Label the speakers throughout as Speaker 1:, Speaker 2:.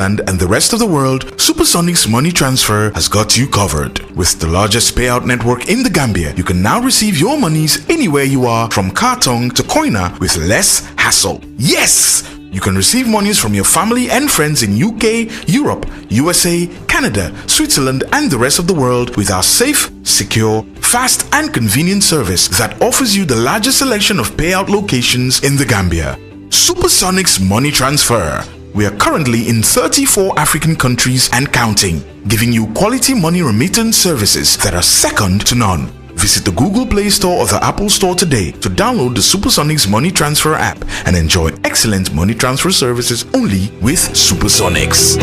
Speaker 1: and the rest of the world, Supersonics Money Transfer has got you covered. With the largest payout network in the Gambia, you can now receive your monies anywhere you are, from Kartong to Koina, with less hassle. Yes! You can receive monies from your family and friends in UK, Europe, USA, Canada, Switzerland, and the rest of the world with our safe, secure, fast, and convenient service that offers you the largest selection of payout locations in the Gambia. Supersonics Money Transfer. We are currently in 34 African countries and counting, giving you quality money remittance services that are second to none. Visit the Google Play Store or the Apple Store today to download the Supersonics Money Transfer app and enjoy excellent money transfer services only with Supersonics.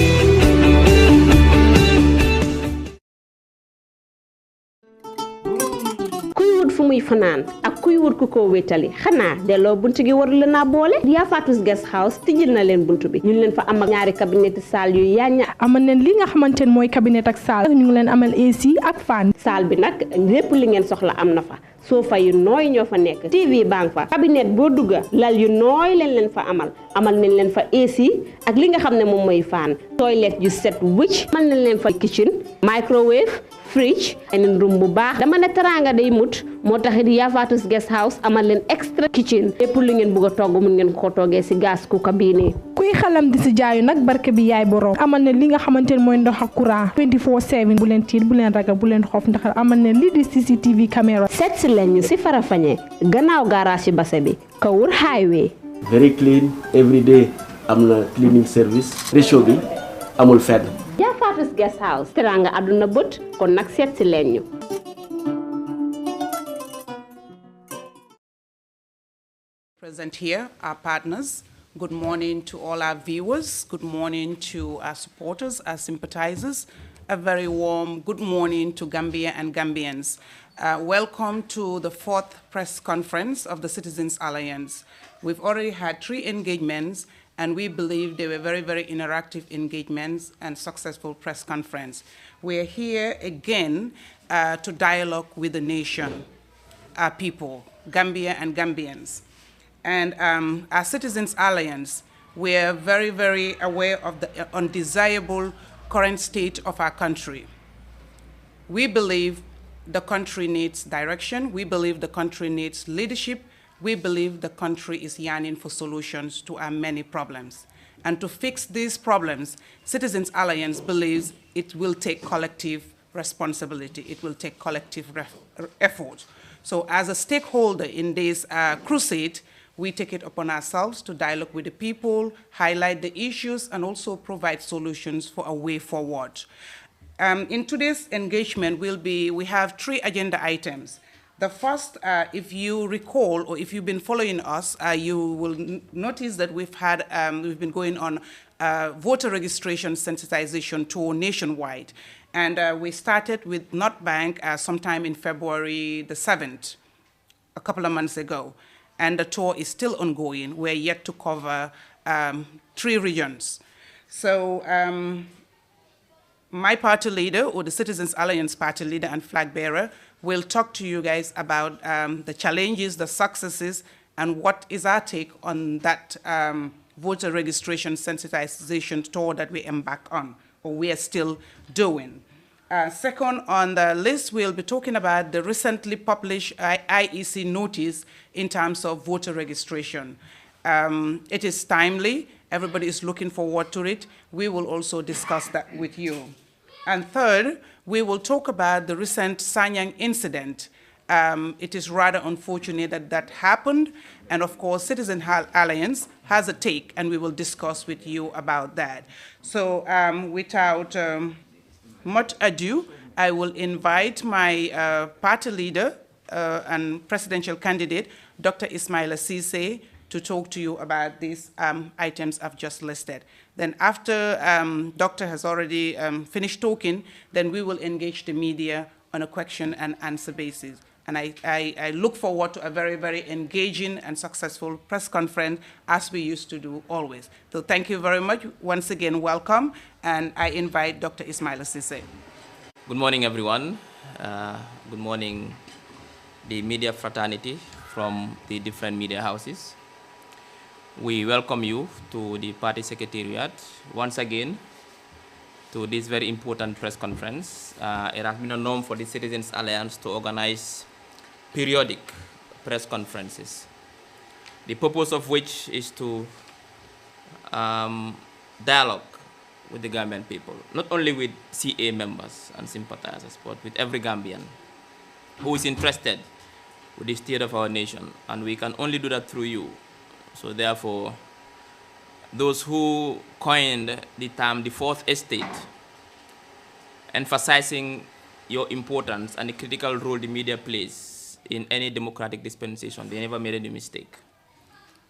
Speaker 2: fu muy fanaan ak kuy wut ku ko wétali xanaa delloo buntu gi warul na boole Yaa Fatus Guest House tijjil na leen buntu bi ñu ngi leen fa am ak ñaari cabinet salle yu yañña
Speaker 3: amal leen li nga xamantene mooy cabinet ak salle ñu ngi leen amal AC ak fan
Speaker 2: salle bi nag lépp li ngeen soxla am na fa sofa yu nooy ñoo fa nekk TV bang fa cabinet boo dugga lal yu nooy leen fa amal nañ leen fa AC ak li nga xam ne moom mooy fan toilet yu set wicc amal nañ leen fa kitchen microwave fridge and room bu baax dama ne teranga day mut moo taxit Yaa Fatus Guest House amal leen extra kitchen lépp lu ngeen bëgg a togg mun ngeen ko toggee si gas cooker bii nii
Speaker 3: kuy xalam di si jaayu nag barke bi yaay borom amal ne li nga xamantene mooy ndox ak courant 24/7 bu leen tiit bu leen ragal bu leen xof ndax amal ne li di CCTV caméra
Speaker 2: set si leen ñu si Farafenni gannaaw garage Basse bi Kawur highway
Speaker 4: very clean every day am na cleaning service ratio bi amul fenn
Speaker 2: Yaa Fatus Guest House teranga aduna bët kon nag set si leen ñu
Speaker 5: Present here, our partners. Good morning to all our viewers. Good morning to our supporters, our sympathizers. A very warm good morning to Gambia and Gambians. Welcome to the 4th press conference of the Citizens Alliance. We've already had 3 engagements, and we believe they were very, very interactive engagements and successful press conference. We're here again to dialogue with the nation, our people, Gambia and Gambians. And our Citizens Alliance, we're very, very aware of the undesirable current state of our country. We believe the country needs direction. We believe the country needs leadership. We believe the country is yearning for solutions to our many problems. And to fix these problems, Citizens Alliance believes it will take collective responsibility. It will take collective effort. So as a stakeholder in this crusade, we take it upon ourselves to dialogue with the people, highlight the issues, and also provide solutions for a way forward. In today's engagement, we have 3 agenda items. The first, if you recall, or if you've been following us, you will notice that we've been going on voter registration sensitization tour nationwide. And we started with North Bank sometime in February the 7th, a couple of months ago. And the tour is still ongoing. We're yet to cover 3 regions. So my party leader, or the Citizens Alliance party leader and flag bearer, will talk to you guys about the challenges, the successes, and what is our take on that voter registration sensitization tour that we embark on, or we are still doing. Second on the list, we'll be talking about the recently published IEC notice in terms of voter registration. It is timely. Everybody is looking forward to it. We will also discuss that with you. And third, we will talk about the recent Sanyang incident. It is rather unfortunate that that happened. And of course, Citizen Alliance has a take, and we will discuss with you about that. So without much ado, I will invite my party leader and presidential candidate, Dr. Ismaila Ceesay, to talk to you about these items I've just listed. Then after Doctor has already finished talking, then we will engage the media on a question and answer basis. And I look forward to a very, very engaging and successful press conference, as we used to do always. So thank you very much. Once again, welcome. And I invite Dr. Ismaila Ceesay.
Speaker 6: Good morning, everyone. Good morning, the media fraternity from the different media houses. we welcome you to the party secretariat once again to this very important press conference. It has been a norm for the Citizens Alliance to organize periodic press conferences, the purpose of which is to dialogue with the Gambian people, not only with CA members and sympathizers, but with every Gambian who is interested with the state of our nation, and we can only do that through you. So therefore, those who coined the term the fourth estate, emphasizing your importance and the critical role the media plays in any democratic dispensation, they never made any mistake.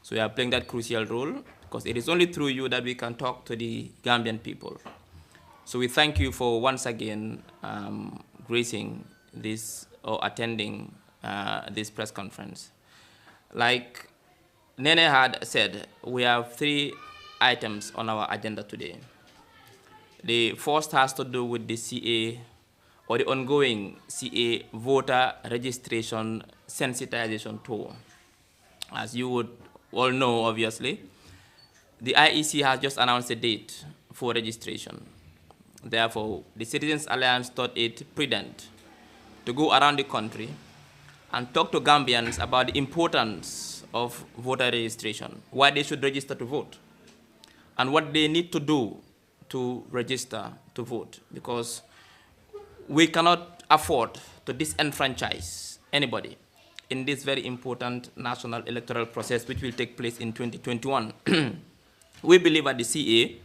Speaker 6: So we are playing that crucial role because it is only through you that we can talk to the Gambian people. So we thank you for once again gracing this or attending this press conference. Like Nene had said, we have 3 items on our agenda today. The first has to do with the CA or the ongoing CA voter registration sensitization tour. As you would all know, obviously, the IEC has just announced a date for registration. Therefore, the Citizens Alliance thought it prudent to go around the country and talk to Gambians about the importance of voter registration, why they should register to vote, and what they need to do to register to vote, because we cannot afford to disenfranchise anybody in this very important national electoral process which will take place in 2021. We believe at the CA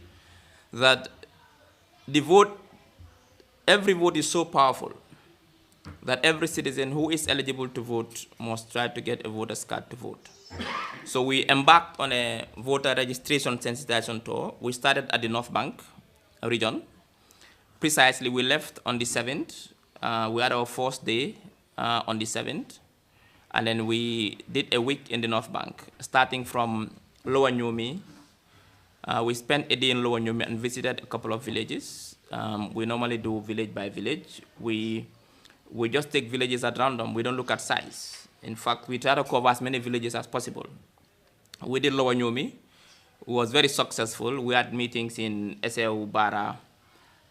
Speaker 6: that the vote, every vote is so powerful that every citizen who is eligible to vote must try to get a voter's card to vote. So we embarked on a voter registration sensitization tour. We started at the North Bank region. Precisely, we left on the 7th. We had our first day on the 7th. And then we did a week in the North Bank, starting from Lower Nyumi. We spent a day in Lower Nyumi and visited a couple of villages. We normally do village by village. We just take villages at random. We don't look at size. In fact, we try to cover as many villages as possible. We did Lower Nyumi. It was very successful. We had meetings in Eseu Bara,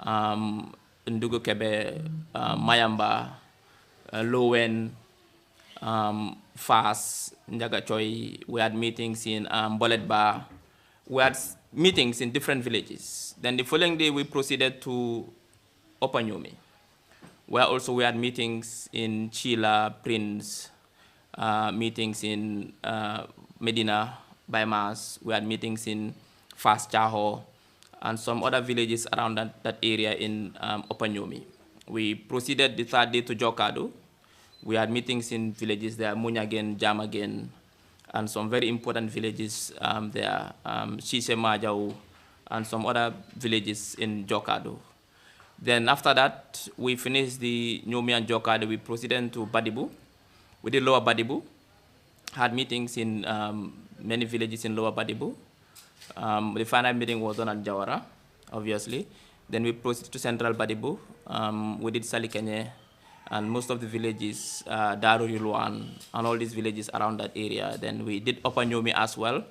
Speaker 6: Ndugu Kebe, Mayamba, Lowen, Fas, Njagachoy. We had meetings in Boletba. We had meetings in different villages. Then the following day, we proceeded to Upper Nyumi, where also we had meetings in Chila, Prince, meetings in Medina, Baimas. We had meetings in Fas Chaho, and some other villages around that area in Upper Nyumi. We proceeded the 3rd day to Jokado. We had meetings in villages there, Munyagen, Jamagen, and some very important villages there, Shise Majau, and some other villages in Jokado. Then after that, we finished the Nyumi and Jokado. We proceeded to Badibu. We did Lower Badibu, had meetings in many villages in Lower Badibu. The final meeting was done at Jawara, obviously. Then we proceeded to Central Badibu. We did Salikenye, and most of the villages, Daru Yulwan, and all these villages around that area. Then we did Upper Nyumi as well.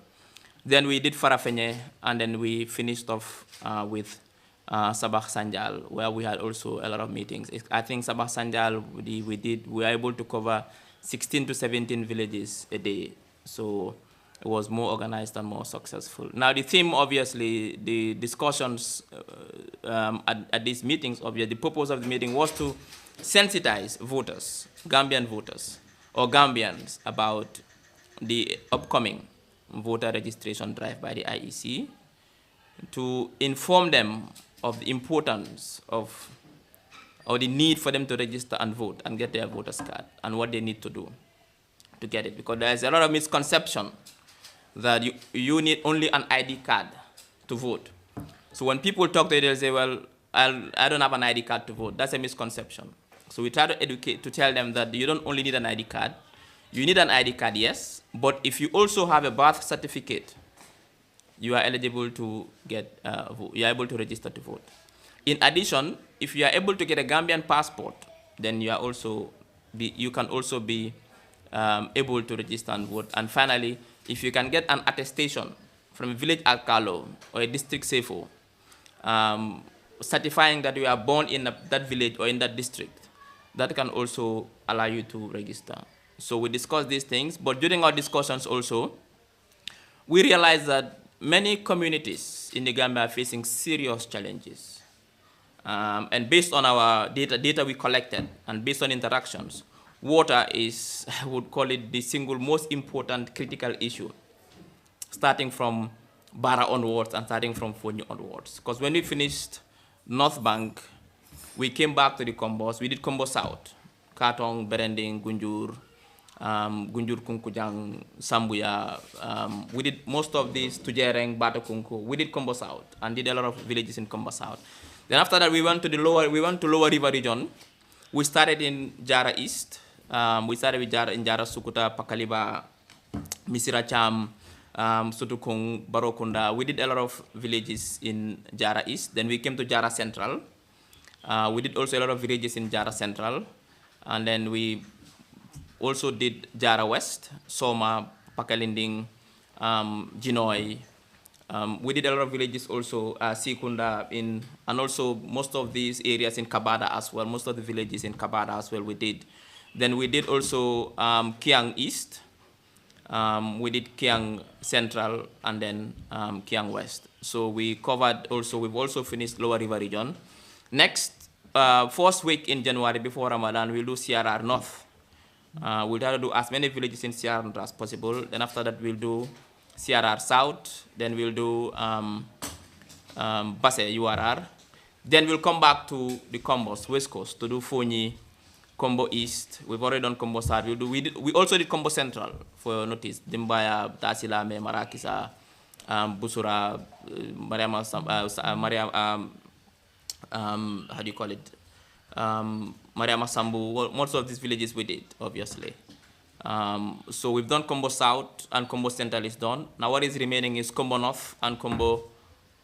Speaker 6: Then we did Farafenye, and then we finished off with Sabah Sanjal, where we had also a lot of meetings. I think Sabah Sanjal, we were able to cover 16 to 17 villages a day. So it was more organized and more successful. Now the theme, obviously, the discussions at these meetings, obviously, the purpose of the meeting was to sensitize voters, Gambian voters, or Gambians about the upcoming voter registration drive by the IEC, to inform them of the importance of, or the need for them to register and vote and get their voter's card, and what they need to do to get it. Because there's a lot of misconception that you need only an ID card to vote. So when people talk to you, they'll say, well, I don't have an ID card to vote. That's a misconception. So we try to educate, to tell them that you don't only need an ID card. You need an ID card, yes, but if you also have a birth certificate, you are eligible to get, you are able to register to vote. In addition, if you are able to get a Gambian passport, then you are also you can also be able to register and vote. And finally, if you can get an attestation from a village alcalo or a district CFO certifying that you are born in that village or in that district, that can also allow you to register. So we discussed these things, but during our discussions also, we realized that many communities in the Gambia are facing serious challenges. And based on our data we collected, and based on interactions, water is, I would call it, the single most important critical issue, starting from Bara onwards and starting from Fonyi onwards. Because when we finished North Bank, we came back to the Combos. We did Combo South, Katong, Berending, Gunjur, Gunjur Kunkujang, Sambuya. We did most of these, Tujereng, Batakunku. We did Combo South and did a lot of villages in Combo South. Then after that, we went to Lower River region. We started in Jara East. We started with in Jara Sukuta, Pakaliba, Misira Cham, Sutukung, Barokunda. We did a lot of villages in Jara East. Then we came to Jara Central. We did also a lot of villages in Jara Central. And then we also did Jara West, Soma, Pakalinding, Jinoy. We did a lot of villages also, Sikunda, and also most of these areas in Kabada as well, most of the villages in Kabada as well we did. Then we did also Kiang East, we did Kiang Central, and then Kiang West. So we covered also, we've also finished Lower River region. Next, first week in January before Ramadan, we'll do CRR North. We'll try to do as many villages in CRR North as possible. Then after that, we'll do CRR South. Then we'll do Basse URR. Then we'll come back to the Combos, West Coast, to do Fonyi, Combo East. We've already done Combo South. We also did Combo Central for notice. Dimbaya, Tasilame, Marakisa, Busura, Mariama, how do you call it? Mariama Sambu, most of these villages we did, obviously. So we've done Combo South and Combo Central is done. Now what is remaining is Combo North and Combo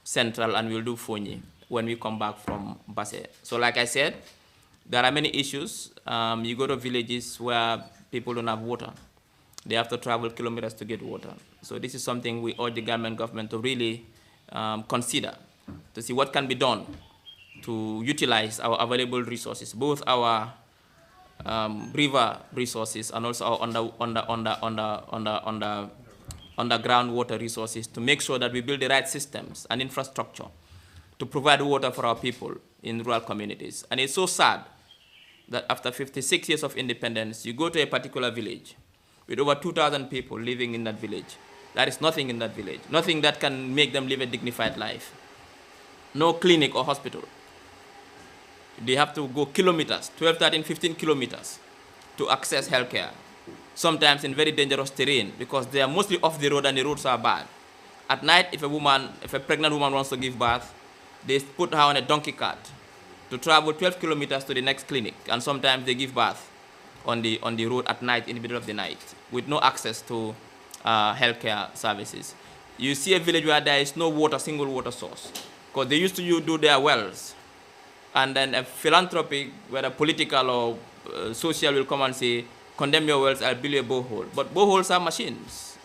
Speaker 6: Central, and we'll do Fonyi when we come back from Basse. So like I said, there are many issues. You go to villages where people don't have water. They have to travel kilometers to get water. So this is something we urge the government to really consider, to see what can be done to utilize our available resources, both our river resources and also our underground water resources, to make sure that we build the right systems and infrastructure to provide water for our people in rural communities. And it's so sad that after 56 years of independence, you go to a particular village with over 2,000 people living in that village. There is nothing in that village, nothing that can make them live a dignified life. No clinic or hospital. They have to go kilometers, 12, 13, 15 kilometers to access healthcare, sometimes in very dangerous terrain because they are mostly off the road and the roads are bad. At night, if a pregnant woman wants to give birth, they put her on a donkey cart to travel 12 kilometers to the next clinic, and sometimes they give birth on the road at night, in the middle of the night, with no access to healthcare services. You see a village where there is no water, single water source, because they used to do their wells, and then a philanthropic, whether political or social, will come and say, condemn your wells, I'll build a borehole. But boreholes are machines.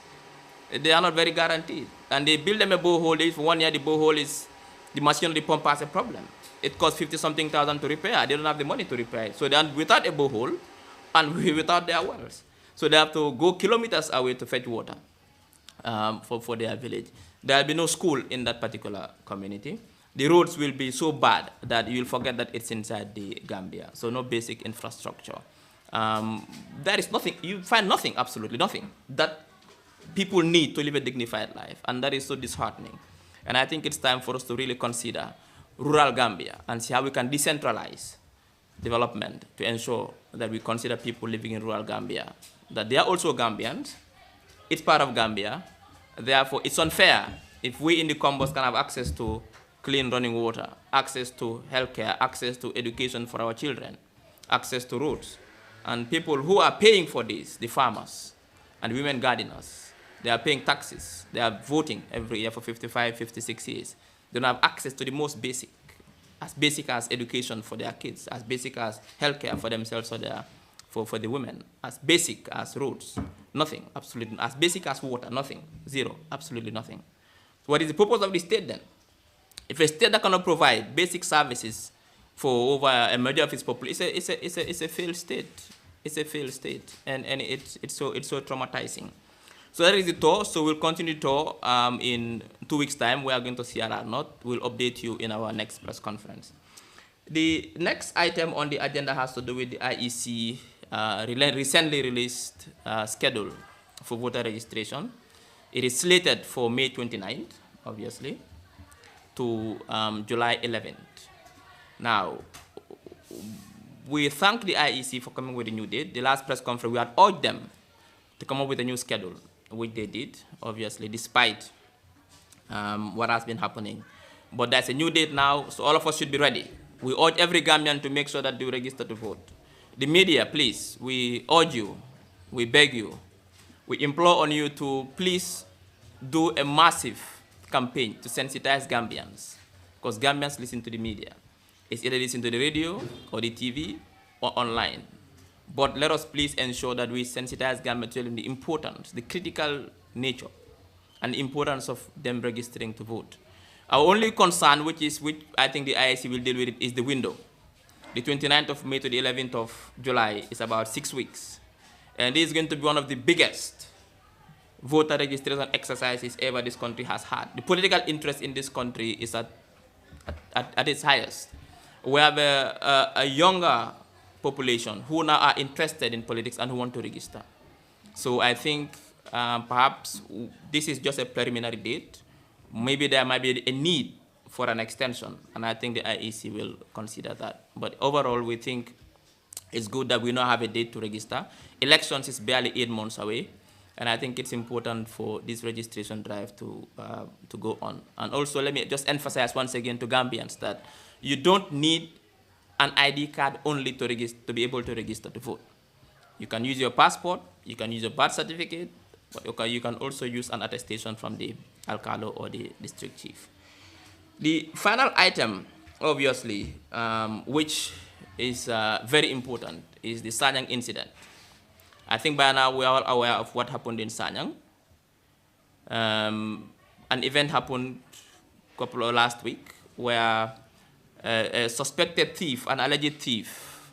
Speaker 6: They are not very guaranteed. And they build them a borehole. For 1 year, the borehole is, the machine or the pump has a problem. It costs 50-something thousand to repair. They don't have the money to repair it. So they are without a borehole and without their wells. So they have to go kilometers away to fetch water for their village. There will be no school in that particular community. The roads will be so bad that you'll forget that it's inside the Gambia. So no basic infrastructure. There is nothing, you find nothing, absolutely nothing, that people need to live a dignified life. And that is so disheartening. And I think it's time for us to really consider rural Gambia and see how we can decentralize development to ensure that we consider people living in rural Gambia, that they are also Gambians. It's part of Gambia. Therefore, it's unfair if we in the Combos can have access to clean running water, access to healthcare, access to education for our children, access to roads. And people who are paying for this, the farmers and women gardeners, they are paying taxes. They are voting every year for 55, 56 years. They don't have access to the most basic as education for their kids, as basic as healthcare for themselves or for the women, as basic as roads, Nothing, absolutely, as basic as water, nothing, zero, absolutely nothing. So what is the purpose of the state then? If a state that cannot provide basic services for over a majority of its population, it's a failed state. It's a failed state, and it's so traumatizing. So that is the tour. So we'll continue the tour in 2 weeks' time. We are going to CRR North. We'll update you in our next press conference. The next item on the agenda has to do with the IEC recently released schedule for voter registration. It is slated for May 29th, obviously, to July 11th. Now, we thank the IEC for coming with a new date. The last press conference, we had urged them to come up with a new schedule, which they did, obviously, despite what has been happening. But there's a new date now, so all of us should be ready. We urge every Gambian to make sure that they register to vote. The media, please, we urge you, we beg you, we implore on you to please do a massive campaign to sensitize Gambians, because Gambians listen to the media. It's either listen to the radio or the TV or online. But let us please ensure that we sensitize Gambians to the importance, the critical nature, and the importance of them registering to vote. Our only concern, which I think the IEC will deal with it, is the window. The 29th of May to the 11th of July is about 6 weeks. And this is going to be one of the biggest voter registration exercises ever this country has had. The political interest in this country is at its highest. We have a younger population who now are interested in politics and who want to register. So I think perhaps this is just a preliminary date. Maybe there might be a need for an extension, and I think the IEC will consider that. But overall, we think it's good that we now have a date to register. Elections is barely 8 months away, and I think it's important for this registration drive to go on. And also, let me just emphasize once again to Gambians that you don't need an ID card only to be able to register to vote. You can use your passport, you can use your birth certificate, but you can also use an attestation from the alcalde or the district chief. The final item, obviously, which is very important, is the Sanyang incident. I think by now we are all aware of what happened in Sanyang. An event happened last week where a suspected thief, an alleged thief,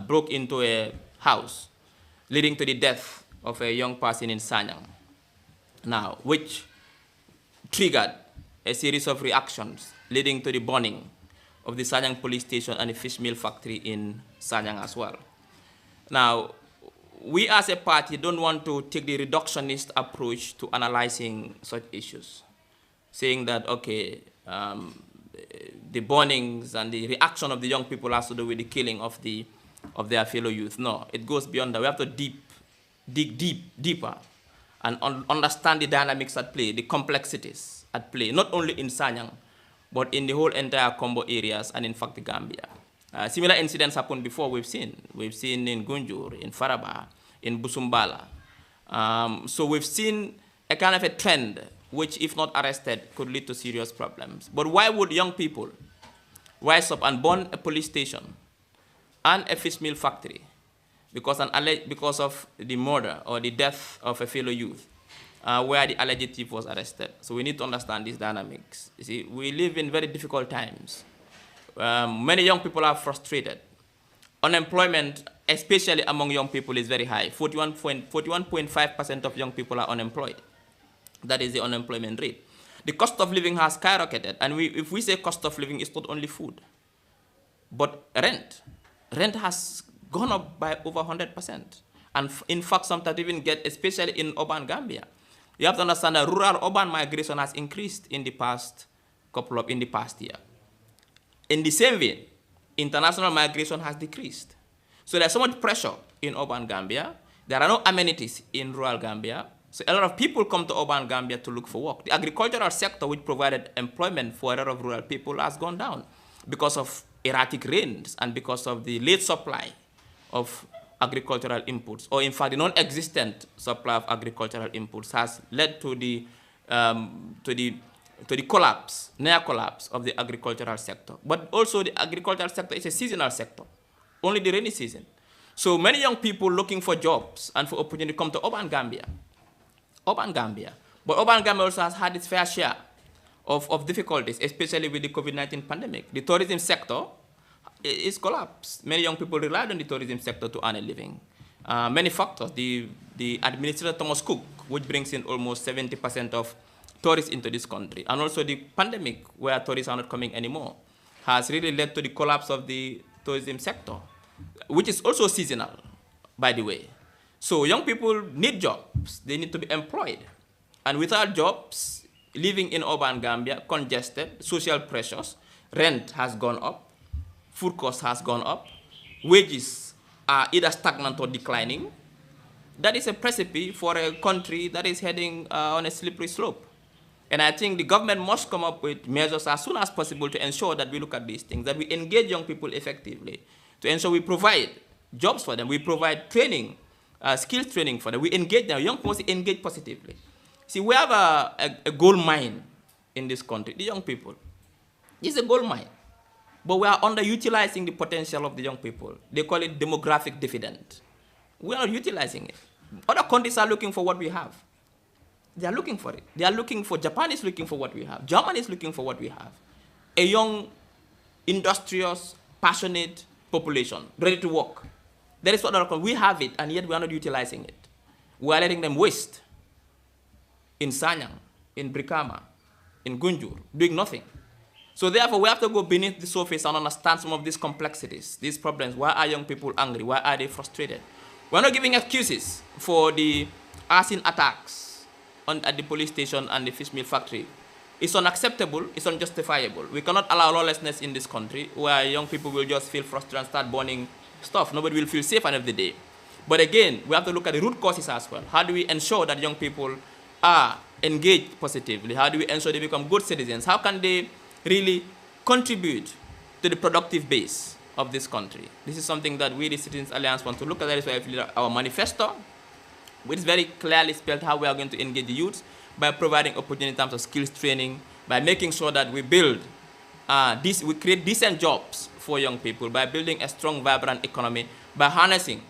Speaker 6: broke into a house, leading to the death of a young person in Sanyang. Now, which triggered a series of reactions leading to the burning of the Sanyang police station and the fish meal factory in Sanyang as well. Now, we as a party don't want to take the reductionist approach to analyzing such issues, saying that, okay, the burnings and the reaction of the young people has to do with the killing of their fellow youth. No, it goes beyond that. We have to dig deeper and understand the dynamics at play, the complexities at play, not only in Sanyang, but in the whole entire Combo areas and in fact the Gambia. Similar incidents happened before. We've seen in Gunjur, in Faraba, in Busumbala. So we've seen a kind of a trend which, if not arrested, could lead to serious problems. But why would young people rise up and burn a police station and a fish meal factory because of the murder or the death of a fellow youth, where the alleged thief was arrested? So we need to understand these dynamics. You see, we live in very difficult times. Many young people are frustrated. Unemployment, especially among young people, is very high. 41.5% of young people are unemployed. That is the unemployment rate. The cost of living has skyrocketed. And if we say cost of living, it's not only food, but rent. Rent has gone up by over 100%. And in fact, sometimes even especially in urban Gambia. You have to understand that rural-urban migration has increased in the past year. In the same vein, international migration has decreased. So there's so much pressure in urban Gambia. There are no amenities in rural Gambia. So a lot of people come to urban Gambia to look for work. The agricultural sector, which provided employment for a lot of rural people, has gone down because of erratic rains and because of the late supply of agricultural inputs, or in fact the non-existent supply of agricultural inputs has led to the collapse, near collapse of the agricultural sector. But also the agricultural sector is a seasonal sector, only the rainy season. So many young people looking for jobs and for opportunity come to urban Gambia. Urban Gambia. But urban Gambia also has had its fair share of difficulties, especially with the COVID-19 pandemic. The tourism sector is collapsed. Many young people relied on the tourism sector to earn a living. Many factors. The Administrator Thomas Cook, which brings in almost 70% of tourists into this country, and also the pandemic, where tourists are not coming anymore, has really led to the collapse of the tourism sector, which is also seasonal, by the way. So young people need jobs. They need to be employed. And without jobs, living in urban Gambia, congested, social pressures, rent has gone up, food cost has gone up, wages are either stagnant or declining. That is a recipe for a country that is heading on a slippery slope. And I think the government must come up with measures as soon as possible to ensure that we look at these things, that we engage young people effectively, to ensure we provide jobs for them, we provide training, skills training for them, we engage them. Young people engage positively. See, we have a gold mine in this country, the young people. It's a gold mine. But we are underutilizing the potential of the young people. They call it demographic dividend. We are not utilizing it. Other countries are looking for what we have. They are looking for it. They are looking for, Japan is looking for what we have. Germany is looking for what we have. A young, industrious, passionate population, ready to work. That is what we have it, and yet we are not utilizing it. We are letting them waste in Sanyang, in Brikama, in Gunjur, doing nothing. So therefore, we have to go beneath the surface and understand some of these complexities, these problems. Why are young people angry? Why are they frustrated? We're not giving excuses for the arson attacks at the police station and the fish meal factory. It's unacceptable, it's unjustifiable. We cannot allow lawlessness in this country where young people will just feel frustrated and start burning stuff. Nobody will feel safe at the end of the day. But again, we have to look at the root causes as well. How do we ensure that young people are engaged positively? How do we ensure they become good citizens? How can they really contribute to the productive base of this country? This is something that we, the Citizens Alliance, want to look at. That is why our manifesto, which is very clearly spelled how we are going to engage the youth by providing opportunity in terms of skills training, by making sure that we build, we create decent jobs for young people, by building a strong, vibrant economy, by harnessing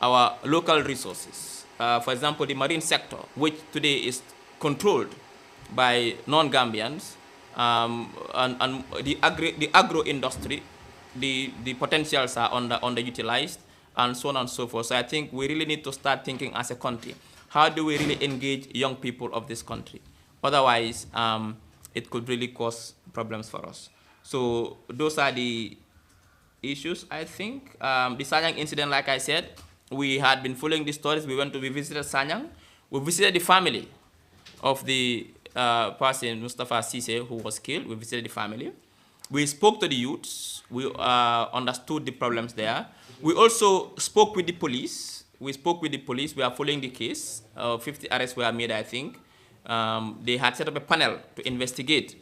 Speaker 6: our local resources. For example, the marine sector, which today is controlled by non-Gambians, and the agro industry, the potentials are underutilized, and so on and so forth. So I think we really need to start thinking as a country, how do we really engage young people of this country? Otherwise, it could really cause problems for us. So those are the issues, I think. The Sanyang incident, like I said, we had been following the stories. We visited Sanyang. We visited the family of the person, Mustafa Sise, who was killed. We visited the family. We spoke to the youths. We understood the problems there. We also spoke with the police. We are following the case. 50 arrests were made, I think. They had set up a panel to investigate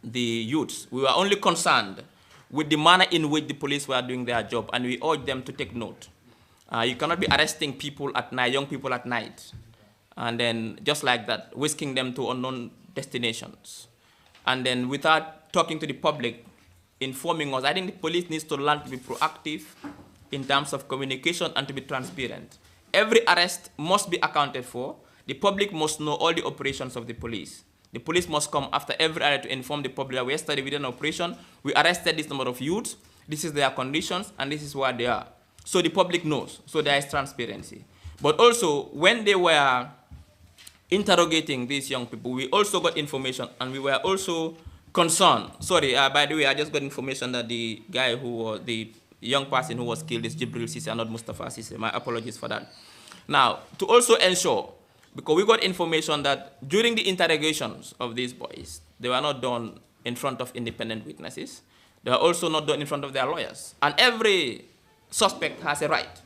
Speaker 6: the youths. We were only concerned with the manner in which the police were doing their job, and we urged them to take note. You cannot be arresting people at night, young people at night, and then just like that, whisking them to unknown destinations. And then without talking to the public, informing us. I think the police needs to learn to be proactive in terms of communication and to be transparent. Every arrest must be accounted for. The public must know all the operations of the police. The police must come after every arrest to inform the public that yesterday we did an operation, we arrested this number of youths, this is their conditions, and this is where they are. So the public knows, so there is transparency. But also, when they were interrogating these young people, we also got information, and we were also concerned. Sorry, by the way, I just got information that the guy who was, the young person who was killed is Jibril Sise and not Mustafa Sise. My apologies for that. Now, to also ensure, because we got information that during the interrogations of these boys, they were not done in front of independent witnesses. They were also not done in front of their lawyers. And every suspect has a right.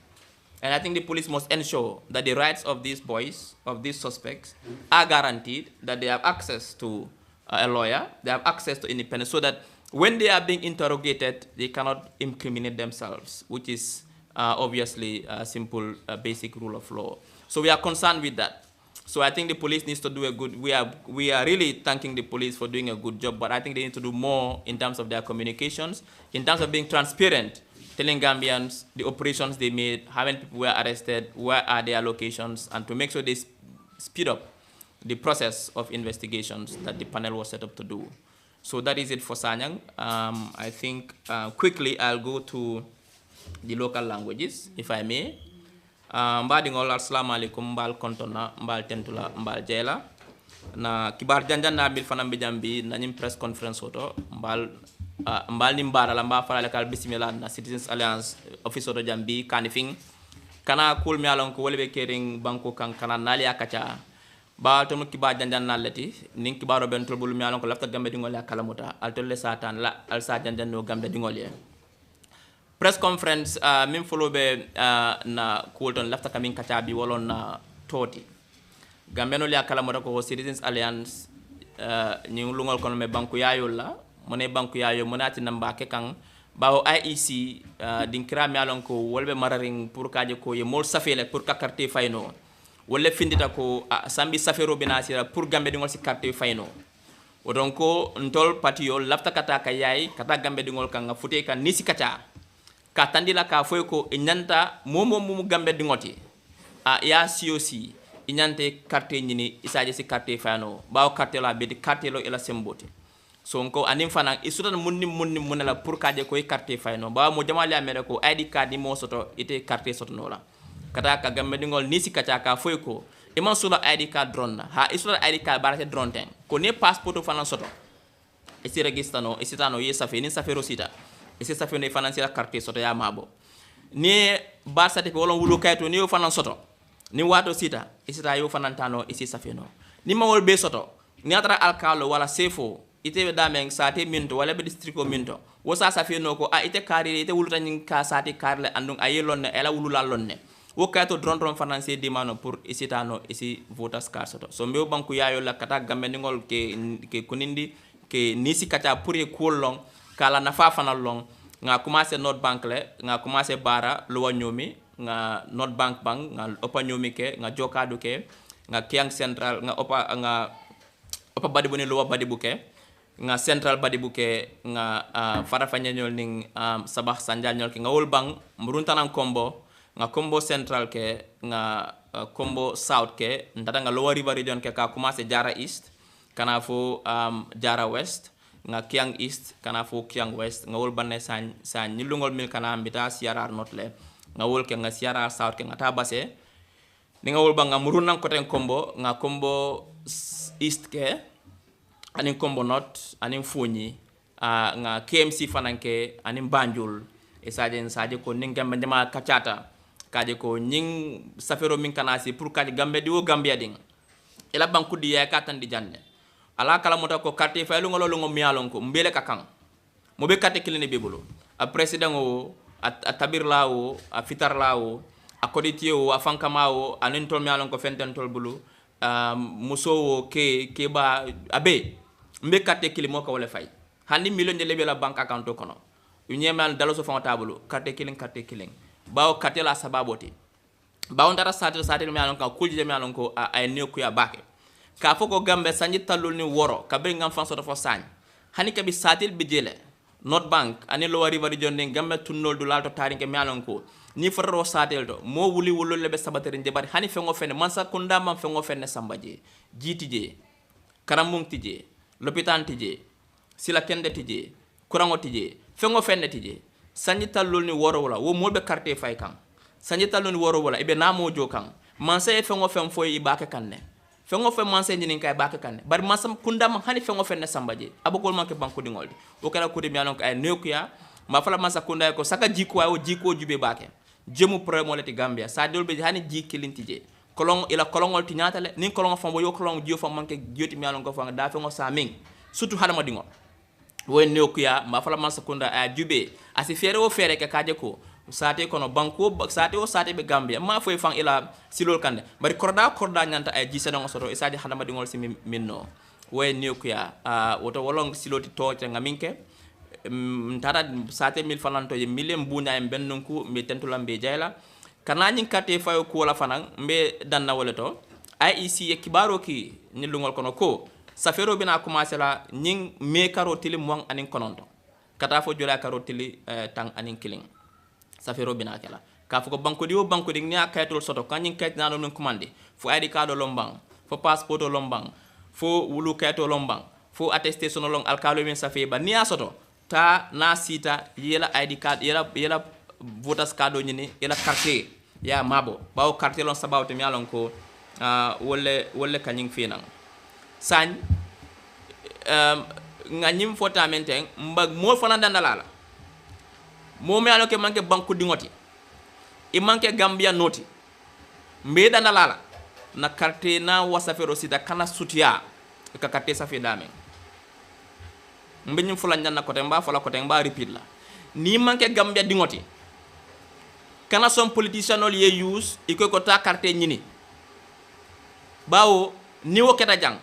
Speaker 6: And I think the police must ensure that the rights of these boys, of these suspects, are guaranteed, that they have access to a lawyer, they have access to independence, so that when they are being interrogated, they cannot incriminate themselves, which is obviously a simple, basic rule of law. So we are concerned with that. So I think the police needs to do a good, we are really thanking the police for doing a good job, but I think they need to do more in terms of their communications, in terms of being transparent, telling Gambians the operations they made, how many people were arrested, where are their locations, and to make sure they speed up the process of investigations that the panel was set up to do. So that is it for Sanyang. I think quickly I'll go to the local languages, if I may. Mbadingol assalamu alaikum mbal kontona mbal tentula mbal jela na kibar janjan na bil fanam bijambi na nim press conference oto mbal ni mbara la mba fala kal bismillah na Citizens Alliance office oto jambi kanifing kana kul mi alon ko wolbe kering banko kan kana nali akacha ba to kibar janjan na leti nin kibaro ben tolbul mi alon ko lafta gambe dingol ya kalamuta altolle satan la al sa janjan no gambe dingol ye press conference min folobe na kulton lafta kamin kacha bi wolon na toti gambe no ya kalamuta ko Citizens Alliance ni lungol kono me banku yayol la mone banku yayo monati namba ke kan bawo IEC din kira mi alon ko wolbe mararing pour kaje ko ye mol safele pour ka carte fayno wolle findita ko sambi safero binasira pour gambe dingol si carte fayno wodon ko ntol patio lafta kata kayai kata gambe dingol kan nga fute kan nisi kacha ka tandila ka foy ko nyanta momo mu gambe dingoti ya COC inyante carte nyini isaje si carte fayno bawo carte la be di carte lo ela sembote sonko anim fana isutan munni munela pour kaje ko carte fayno ba mo jamali amere ko ID card ni mo soto ite carte soto nola kata ka gambe dingol nisi kacha ka foy ko iman sula ID card drone ha isula ID card barate drone ten ko ne passport fana soto isi registrano isitano ye safe ni safero sita isi safe ne financial carte soto ya mabo ni bar certificate wala wulu kayto ni fana soto ni wato sita isita yo fana tano isi safe no ni mawol be soto ni atra alkalo wala sefo ite dameng sate minto wala be districto minto wo sa safe no ko ite kari ite wuluta nyin ka sate karle andung ayelonne ela wulula lonne wo kato drone financier dimano pour isitano isi voters card soto so mbew banku yayo la kata gambe ngol ke kunindi ke nisi kata pour e kolong kala nafa fanal long nga commencé note bank le nga commencé bara lo wanyomi nga note bank nga opanyomi ke nga jokadu ke nga kiang central nga opa badibu ni lo badibu ke nga central badibu ke nga farafanya nyol ning sabah sanjal nyol ke nga wol bang muruntanan kombo nga combo central ke nga combo south ke ndata nga lower river region ke ka commencé jara east kana fo jara west nga kiang east kana fo kiang west nga wol banne san nyilungol mil kana ambita siarar notle nga wol ke nga siarar south ke nga tabase ni nga wol banga murunan ko ten combo nga combo east ke anin combo north anin fonyi nga KMC fananke anin banjul e saje ko ningambe ndema kachata kaje ko nying safero min kanasi pour kaje gambe di wo gambia ding ela banku di ya katan di janne ala kala mota ko carte faylu ngolo ngo mialon ko mbele kakang mo be carte kilene bebulo a president o a tabir lawo a fitar lawo a koditi o a fankama o anin tol mialon ko fenten tol bulu muso o ke ba abe mbe carte kilimo ko wala fay handi million de lebe la bank account ko no ñemal dalo so fon tabulu carte killing bawo katela sababoti bawo ndara satel mi alon ka kulje mi alon ko ay ne ko ya bake ka foko gambe sanji talul ni woro ka be ngam fanso do fo sañ hani ka bi satel bi jele not bank ani lo wari wari jonde gambe tunnol du lalto tarinke mi alon ko ni fotoro satel to mo wuli wulol lebe sabatere jebari hani fengo fenne man sa kunda man fengo fenne sambaje jitije karamung tije lopitan tije sila kende tije kurango tije fengo fenne tije sanji talol ni woro wala wo molbe carte fay kan sanji talol ni woro wala ibe namo jo kan manse fengo fem foy ibake kanne fengo fem manse ni kay bake kanne bar masam kunda man hani fengo fenne sambaje abugol manke banko dingolde o kala ko de mi alon ko ay nekuya ma fala masa kunda ko saka jiko o jiko jube bake jemu premo leti gambia sa dolbe hani jikilintije kolon ila kolongol ti nyatale ni kolon fam bo yo kolon jio fam manke joti mi alon ko fa da fengo sa ming surtout hadama dingol wen nokuya ma fala man sakunda a jube asi fere o fere ke kaje ko sate kono banko sate be gambia ma foy fan ila silol kande bari korda nyanta ay jise no soto isaji hadama dingol si minno wen nokuya woto wolong siloti to te ngaminke tata sate mil falanto ye milem bunya en bennunku mi tentulambe jayla kana nyin kate fayo ko wala fanan mbe danna woleto IEC e kibaro ki nilungol kono ko safero bina commencé la ning me karo tili mo anin kononto kata fo jola karo tili tang anin killing safero bina kala ka fuko banko di o banko di nya kaytol soto kanyin kayt na non commande fo ID card lombang fo passport lombang fo wulu kayto lombang fo attestation long alkalo min safe ba niya soto ta na sita yela ID card yela voters card nyini yela carte ya mabo bawo carte lon sabawte mi alon ko wolle kanyin finan sañ nganyim fota menten mbag mo fana dandalala mo me alon ke manke banku dingoti e manke gambia noti mbe dandalala na carte na wasafero sita kana sutia ka carte safi dame mbe nyim fula nyanna kote mba fula kote mba repeat la ni manke gambia dingoti kana son politician ol ye use iko ko ta carte nyini bawo ni wo keta jang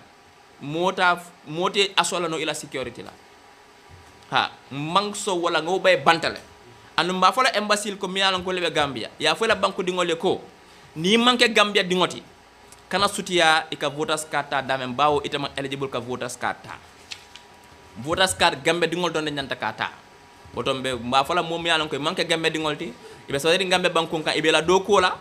Speaker 6: mote asola no ila security la ha mangso wala ngo bay bantale anu mba fola embassy ko mi yalan ko lebe gambia ya fola banko dingole ko ni manke gambia dingoti kana sutia ika voters card ta dame bawo itama eligible ka voters card gambia dingol don nyanta kata botombe mba fola mom yalan ko manke gambia dingolti ibe sawari gambia banko kan ibe la do ko la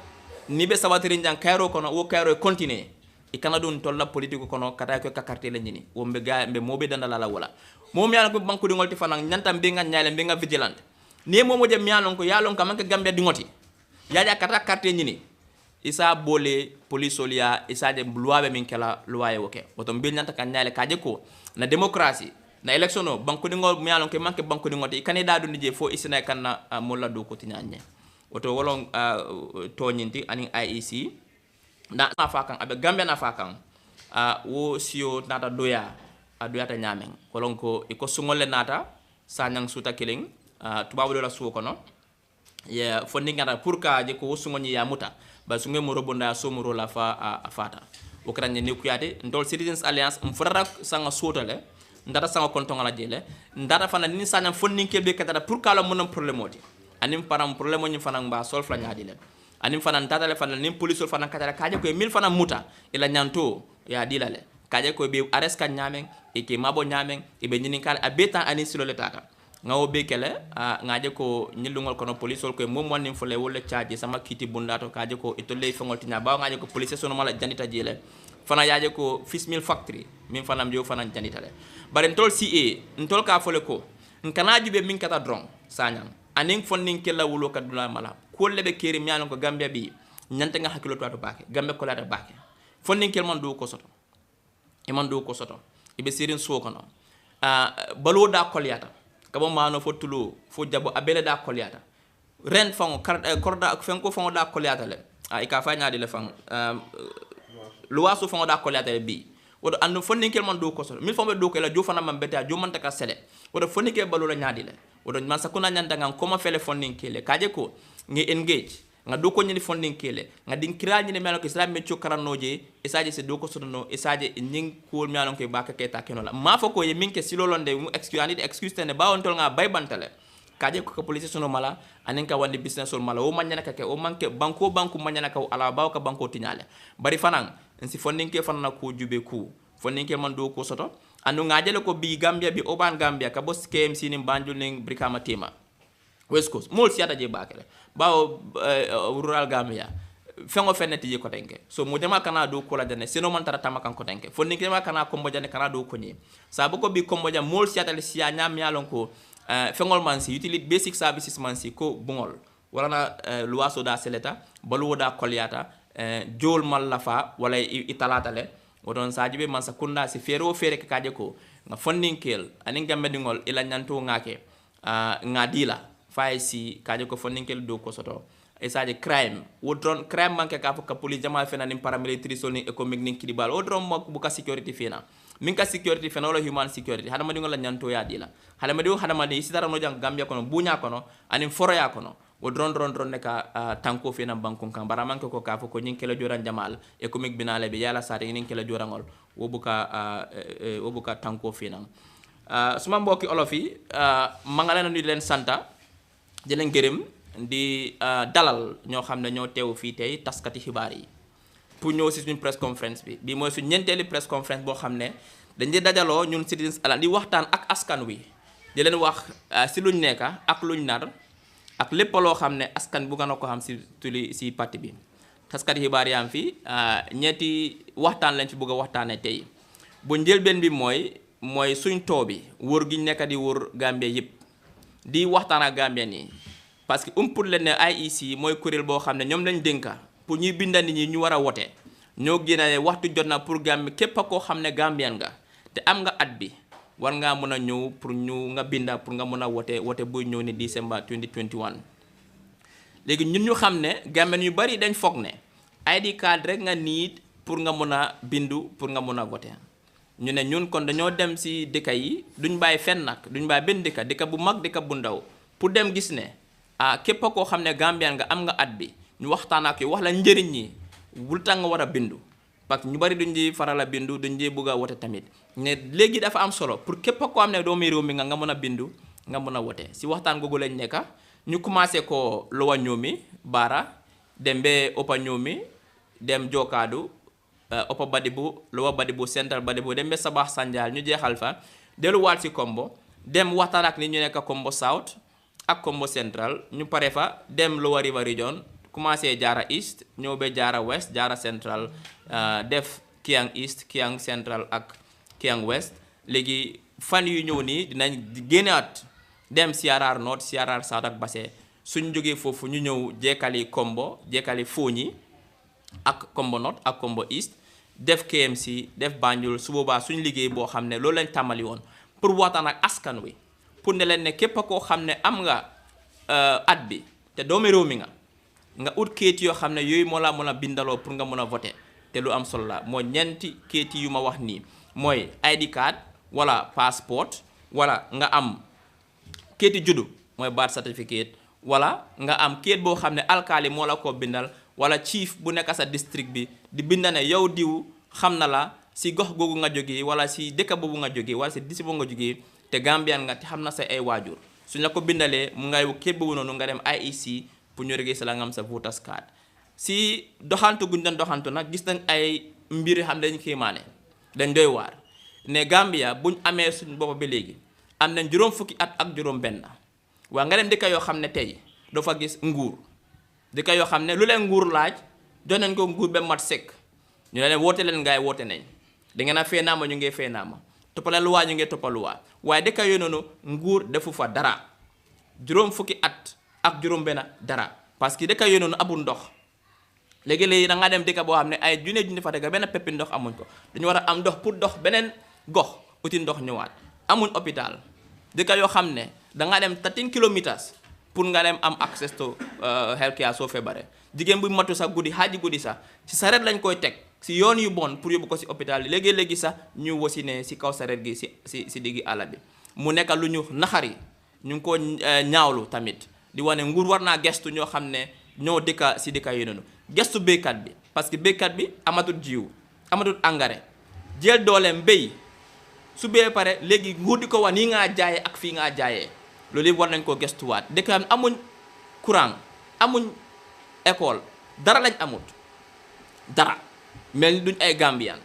Speaker 6: ni be sawatiri jang kairo kono wo kairo continue e kana dun tolla politique kono kata ko ka carte la nyini wo mbe ga mbe mobe dandala la wala mom yalan ko banko dingolti fanan nyanta mbe nga nyaale mbe nga vigilante ni momo je mialon ko yalon ka manke gambia dingoti yaja kata carte nyini isa bole police olia isa de luwabe min kala luwaye woke woto mbe nyanta kan nyaale kaje ko na démocratie na election o banko dingol mialon ko manke banko dingoti candidat du nije fo isina kan na molla do ko tinyanye woto wolon tonyinti ani IEC na fakan abe gambia na fakan wo sio nata doya ta nyamen kolon ko iko sungole nata sanyang suta killing tubabu do la suwo kono ya fonni ngata pour ka je ko sungoni ya muta ba sunge mo robonda so mo la fa afata o kranye ne kuyade ndol Citizens Alliance mfrara sanga sotale ndata sanga kontongala jele ndata fana ni sanyang fonni kelbe katata pour ka la monam problème odi anim param problème ni fana mba sol fla nyaadi le anim fana ndata le fana nim police fana katara kaje ko 1000 fana muta ila nyanto ya dilale kaje ko be arrest kan nyamen e ke mabo nyamen e be nyini kala abeta ani silo le tata ngawo be kele ngaje ko nyilungol kono police ko mom wonni fole wolle charge sama kiti bundato kaje ko itolle fengol tinya ba ngaje ko police sono mala janita jele fana yaje ko Fishmill factory min fana mjo fana janita le bare ntol CA ntol ka fole ko nkana jube min kata drone sanyang aning fonning kella wulo kadula mala ko lebe keri mialon ko gambia bi nyante nga hakilo to baake gambe ko lata baake fonning kel man do ko soto e man do ko soto ibe sirin so kono balo da kolyata kabo mano fo tulu fo jabo abele da kolyata ren fango korda fenko fango da kolyata le ka fa nyaade le fang luwaso fango da kolyata le bi wodo andu fonninkel man do ko so mil fambe do ko la jofana man beta jomanta ka sele wodo fonnike balo la nyaade le wodo man sakuna nyanda ngam koma fele fonninkele kaje ko ngi engage nga do ko nyini fonninkele nga din kiraji ne melo ko islam me chokaranoje isaje se do ko sono isaje nying ko melo ko baka keta kenola ma fo ko ye minke silolonde mu excuse tane bawon tol nga bay bantale kaje ko police sono mala anen ka wandi business sol mala o manyana ka ke o manke banko manyana ka ala baw ka banko tinyale bari fanan nsi fonninke fanana ko jube ku fonninke man do ko soto anu ngajele ko bi Gambia bi oban Gambia ka bos KMC ni Banjul ni Brikama Tema West Coast mol siata je bakele bawo rural Gambia fengo feneti je ko tenke so mo jama kana do ko la jane sino man tara tamakan ko tenke fonninke ma kana ko mo jane kana do ko ni sabu ko bi ko mo jam mol siata le siya nyam yalon ko fengol man si utility basic services man si ko bungol wala na luwaso da seleta balu da kolyata jol mal lafa wala italata le wodon sajibe man sakunda si fero fere kaje ko nga fonninkel anin gambe dingol ila nyanto ngake ngadila faisi kaje ko fonninkel do ko soto e saje crime wodron crime manke ka ka police jama fena nim paramilitary soni economic nin kidibal wodron mo buka security fena minka security fena wala human security hada madingo la nyanto ya dila hada madi sidara no jang Gambia kono bunya kono anin foroya kono o dron ne ka tanko fena bankon kan baraman ko ka fo ko nyin kala joran jamal e ko mig binale be yala sare nyin kala jorangol wo buka tanko fena suma mbokki olofi mangala na ni len santa di len gërem di dalal ño xamne ño teew fi tay taskati xibaar yi pour ñëw ci suñu press conference bi mooy suñu ñenteeli press conference boo xam ne dañ di dajaloo ñun Citizens Alliance di waxtaan ak askan wi di leen wax ci luñ nekka ak luñ nar ak lépp loo xam ne askan bu gën a ko xam si parti bi taskati xibaar yaa fi ñetti waxtaan lañ fi bëgg a waxtaanee tey bu njëlbeen bi mooy suñ too bi wër gi nekk di wër Gambie yëpp di waxtaan ak Gambien yi parce que pour leen ne IEC mooy kuréel boo xam ne ñoom lañ dénka pour ñuy binda nit ñi ñu war a wote ñoo génne ne waxtu jot na pour Gambie képp a koo xam ne Gambien nga te am nga at bi war ngaa mën a ñëw pour nga binda pour nga mën a wote buy ñëw ni December 2021 léegi ñun ñu xam ne Gambien yu bari dañ foog ne ID card rek nga niit pour nga mën a bindu pour nga mën a vote ñu ne ñun kon dañoo dem si dëkk yi duñ bàyyi fenn nag duñ bàyyi benn dëkk bu mag dëkk bu ndaw pour dem gis ne képp koo xam ne Gambien nga am nga at bi ñu waxtaan ak yow wax la njëriñ ñi bul tax nga war a bindu parce que ñu bari duñ di faral a bindu duñ di bëgg a wote tamit ne léegi dafa am solo pour képp koo xam ne doomi réew mi nga mën a bindu nga mën a wote si waxtaan googu lañ nekka ñu commencé ko Lower Ñoomi Bara dem ba Upper Ñoomi dem Jokaadu Upper Badibu Lower Badibu Central Badibu dem ba Sabax Sanjal ñu jeexal fa delluwaat si Kombo dem waxtaan ak ni ñu nekk Kombo South ak Kombo Central ñu pare fa dem Lower River Region commencé jaara East ñëw ba jaara West jaara Central def Kiang East Kiang Central ak Kiang West léegi fan yu ñëw nii dinañ génnaat dem CRR North CRR South ak Basse suñ jógee foofu ñu ñëw jekkali Kombo jekkali Fooñi ak Kombo North ak Kombo East def KMC def Banjul su boobaa suñ liggéey boo xam ne loolu lañ tàmmali woon pour waxtaan ak askan wi pour ne leen ne képp koo xam ne am nga at bi te doomi réew mi nga ut kayit yoo xam ne yooyu moo la mën a bindaloo pour nga mën a voter te lu am solo la mooy ñeenti kayit yu ma wax nii mooy ID card wala passport wala nga am kayiti juddu mooy birth certificate wala nga am kayit boo xam ne alkaali moo la ko bindal wala chief bu nekk sa district bi di binda ne yow diw xam na la si gox googu nga jógee wala si dëkk boobu nga jógee wala si disi boobu nga jógee te Gambian nga te xam na sa ay waajur suñ la ko bindalee mu ngay kayit boobu noonu nga dem IEC pour ñu registré la nga am sa voters card si doxantu guñ doon doxantu nag gis nañ ay mbir xam dañ kéemaane dañ doy waar ne Gambia buñ amee suñ bopp ba léegi am nañ juróom fukki at ak juróom benn waa nga dem dëkk yoo xam ne tey doo fa gis nguur dëkk yoo xam ne lu leen nguur laaj jox nañ ko nguur ba mat sëkk ñu ne leen woote leen ngaay woote nañ da ngeen a fee naama ñu ngi fee naama toppaleen luwaa ñu ngi toppa luwaa waaye dëkk yooyu noonu nguur defu fa dara juróom fukki at ak juróom benn dara parce que dëkk yooyu noonu amul ndox léegi-léegi da nga dem dëkk boo xam ne ay junne fa dëkk benn peppi ndox amuñ ko dañu war a am ndox pour dox beneen gox uti ndox ñëwaat amuñ hôpital dëkk yoo xam ne da nga dem 13 kilomètres pour nga dem am access to healthcare soo feebaree jigéen bu matu sax guddi xaaji guddi sax si saret lañ koy teg si yoon yu bon pour yóbbu ko si hôpital yi léegi-léegi sax ñu wasi ne si kaw saret gi si diggi àll bi mu nekk lu ñu naxari ñu ngi ko ñaawlu tamit di wane nguur war naa gestu ñoo xam ne ñoo dëkka si dëkka yi noonu gestu béykat bi parce que béykat bi amatul jiw amatul engrais jël dooleem béy su bee pare léegi nguur di ko wax nii ngaa jaayee ak fii ngaa jaayee loolu yëpp war nañ koo gestuwaat dëkk am amuñ courant amuñ école dara lañ amut dara mel ni duñ ay Gambian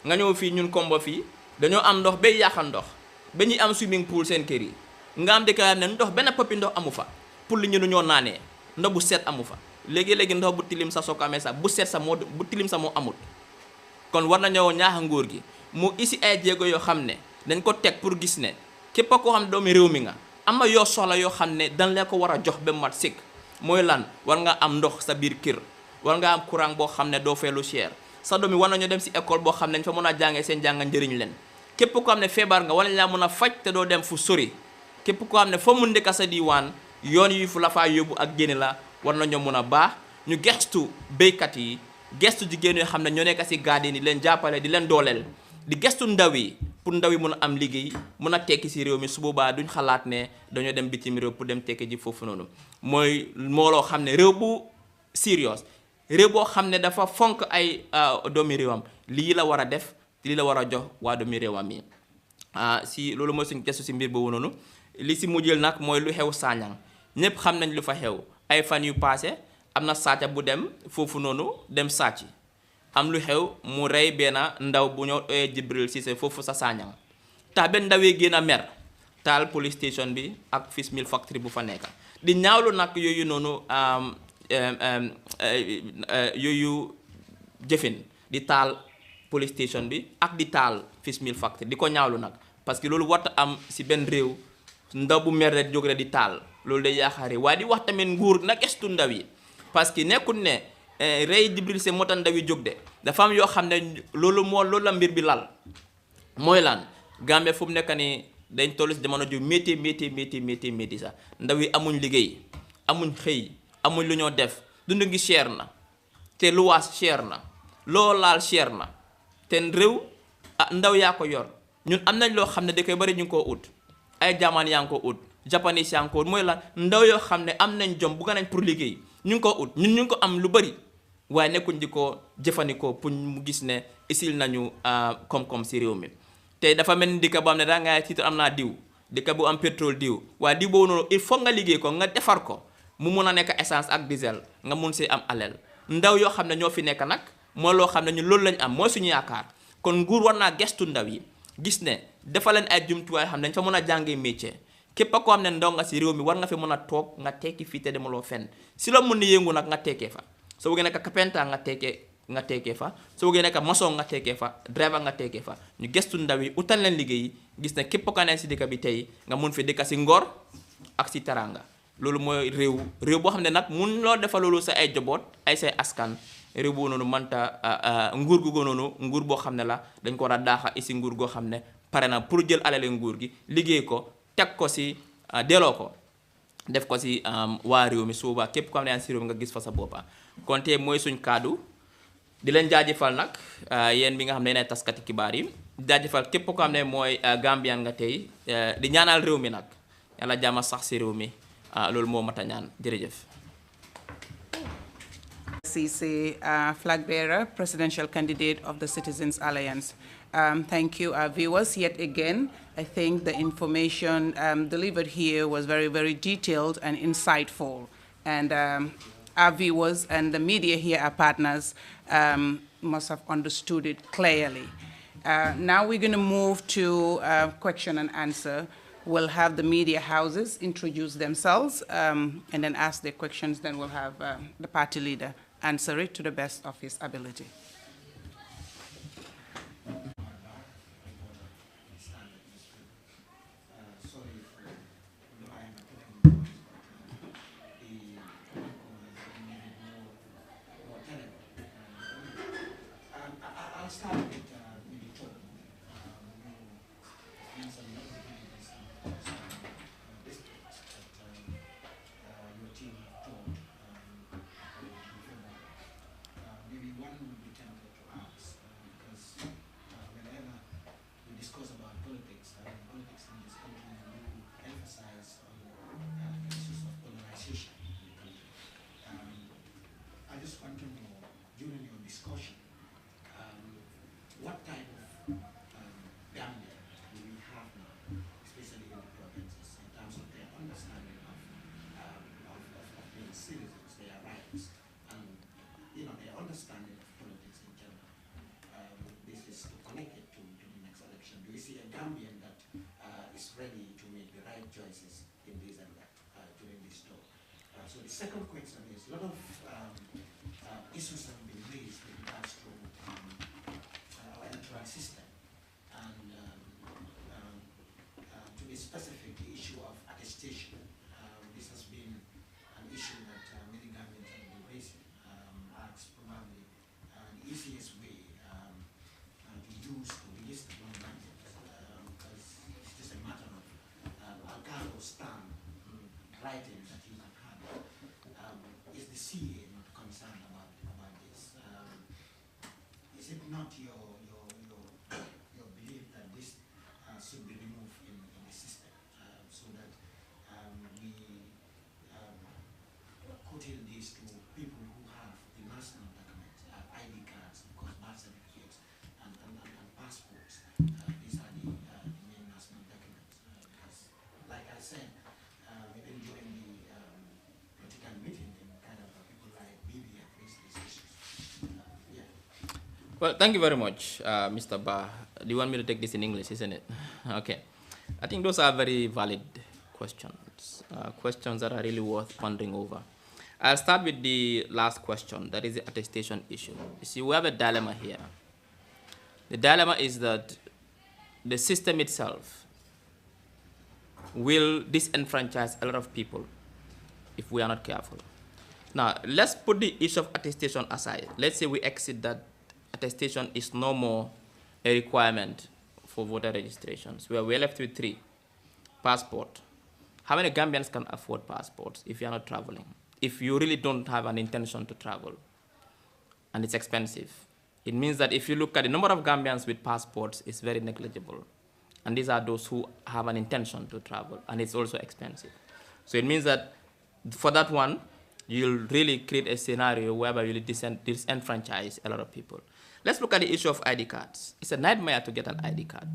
Speaker 6: nga ñëw fii ñun Kombo fii dañoo am ndox bay yàqal ndox ba ñuy am swimming pool seen kër yi nga am dëkk yoo xam ne ndox benn poppi ndox amu fa pour li ñu ñoo naanee ndox bu set amu fa léegi-léegi ndox bu tilim sax soo ko amee sax bu set sax bu tilim sax moo amut kon war nañoo ñaax nguur gi mu isi ay jéego yoo xam ne dañ ko teg pour gis ne képp koo xam ne doomi réew mi nga am na yoo soxla yoo xam ne dañ leen ko war a jox ba mat sëkk mooy lan war nga am ndox sa biir kër war nga am courant boo xam ne doo fay lu cher sa doom yi war nañoo dem si école boo xam ne dañ fa mën a jàngee seen jànga njëriñ leen képp koo xam ne feebar nga war nañ laa mën a faj te doo dem fu sori képp koo xam ne fa mu ndekka sa diwaan yoon yi fu la faa yóbbu ak génne la war nañoo mën a baax ñu gestu béykat yi gestu jigéen yoo xam ne ñoo nekk si gaadin yi leen jàppale di leen dooleel di gestu ndaw yi pour ndaw yi mën a am liggéey mën a tekki si réew mi su boobaa duñ xalaat ne dañoo dem bitim réew pour dem tekki ji foofu noonu mooy loo xam ne réew bu serious réew boo xam ne dafa fonk ay doomi réewam lii la war a def lii la war a jox waa doomi réewam yi si loolu mooy suñ gestu si mbir boobu noonu li si mujjël nag mooy lu xew Sanyang ñëpp xam nañ lu fa xew ay fan yu passé am na sàcc bu dem foofu noonu dem sàcc am lu xew mu rey benn ndaw bu ñoo ooyee Jibril Cissé foofu sa Sanyang tax benn ndawee génn a mer taal police station bi ak fish meal factory bu fa nekk di ñaawlu nag yooyu noonu yooyu jëfin di taal police station bi ak di taal fish meal factory di ko ñaawlu nag parce que loolu warta am si benn réew ndaw bu mer rek jóg rek di taal loolu day yaakaar waaye di wax tamit nguur nag estu ndaw yi parce que nekkul ne rey Jibril Sène moo tax ndaw yi jóg de dafa am yoo xam ne loolu la mbir bi lal mooy lan Gambie fu mu nekk nii dañ toll si jamono ju métti sax ndaw yi amuñ liggéey amuñ xëy amuñ lu ñoo def dund gi cher na te luwaas cher na loo laal cher na te réew ndaw yaa ko yor ñun am nañ loo xam ne da koy bari ñu ngi koo ut ay jaamaan yaa ngi ko ut japanese yaa ngi ko ut mooy lan ndaw yoo xam ne am nañ jom bugga nañ pour liggéey ñu ngi ko ut ñun ñu ngi ko am lu bari waaye nekkuñ di ko jëfandikoo pour mu gis ne isil nañu koom-koom si réew mi te dafa mel ni dëkk boo xam ne daa ngay titre am naa diw dëkk bu am pétrole diw waaye diw boobu noonu il faut nga liggéey ko nga defar ko mu mun a nekk essence ak diesel nga mun see am alal ndaw yoo xam ne ñoo fi nekk nag mooy loo xam ne ñun loolu lañ am mooy suñu yaakaar kon nguur war naa gestu ndaw yi gis ne dafa leen ay jumtuwaay xam ne dañ fa mën a jàngee métier képp koo xam ne ndaw nga si réew mi war nga fi mën a toog nga tekki fii te demaloo fenn si la mun ni yëngu nag nga tekkee fa soo bëggee nekk kapenta nga tekkee fa soo bëggee nekk maçon nga tekkee fa driver nga tekkee fa ñu gestu ndaw yi utal leen liggéey gis ne képp ka ne si dëkk bi tey nga mun fi dëkk si ngor ak si taranga loolu mooy réew boo xam ne nag mun loo defal loolu sa ay joboot ay say askan réew boo noonu manta nguur gu noonu nguur boo xam ne la dañ ko war a daaxa isi nguur goo xam ne pare na pour jël alale nguur gi liggéey ko teg ko si delloo ko def ko si waa réew mi suuba képp ko xam ne yaa si réew mi nga gis fa sa boppa kon tey mooy suñ kaddu di leen jaajëfal nag yéen bi nga xam ne yéenay taskati xibaar yi jaajëfal képp ko xam ne mooy Gambian nga tey di ñaanal réew mi nag yàlla jàmm sax si réew mi loolu moo mat a ñaan jërëjëf.
Speaker 5: Cissé, flag bearer, presidential candidate of the Citizens Alliance. Thank you, our viewers. Yet again, I think the information delivered here was very, very detailed and insightful. And our viewers and the media here, our partners, must have understood it clearly. Now we're going to move to question and answer. We'll have the media houses introduce themselves and then ask their questions. Then we'll have the party leader answer it to the best of his ability.
Speaker 7: I'll start with maybe Tom. Your team told maybe one would be tempted to ask because whenever we discuss about politics, politics in this country, we emphasize on issues of polarization in the country. I just want to know, during your discussion, what type of Gambia do we have now, especially in the provinces, in terms of their understanding of being citizens, their rights, and their understanding of politics in general? This is to connect it to the next election. Do you see a Gambian that is ready to make the right choices in this and that during this talk? So the second question is, a lot of issues have been raised with regards to our electoral system, and to be specific, the issue of attestation. This has been an issue that many Gambians have been raising. As probably the easiest way to use to register non-Gambians, because it's just a matter of a card or stamp writing that you have had. Is the CA not concerned about this? Is it not your belief that this should be removed in the system so that we put in this to people who have the national documents, ID cards, of course, birth certificates, and passports. These are the main national documents. Because, like I said, even during the political meeting, kind of people like Bibi have raised these issues. Yeah.
Speaker 6: Well, thank you very much, Mr. Ba. Do you want me to take this in English, isn't it? Okay. I think those are very valid questions. questions that are really worth pondering over. I'll start with the last question, that is the attestation issue. You see, we have a dilemma here. The dilemma is that the system itself will disenfranchise a lot of people if we are not careful. Now, let's put the issue of attestation aside. Let's say we exit that attestation is no more a requirement for voter registrations. We're left with 3. Passport. How many Gambians can afford passports if you're not traveling? If you really don't have an intention to travel, and it's expensive. It means that if you look at the number of Gambians with passports, it's very negligible. And these are those who have an intention to travel, and it's also expensive. So it means that for that one, you'll really create a scenario whereby you'll disenfranchise a lot of people. Let's look at the issue of ID cards. It's a nightmare to get an ID card.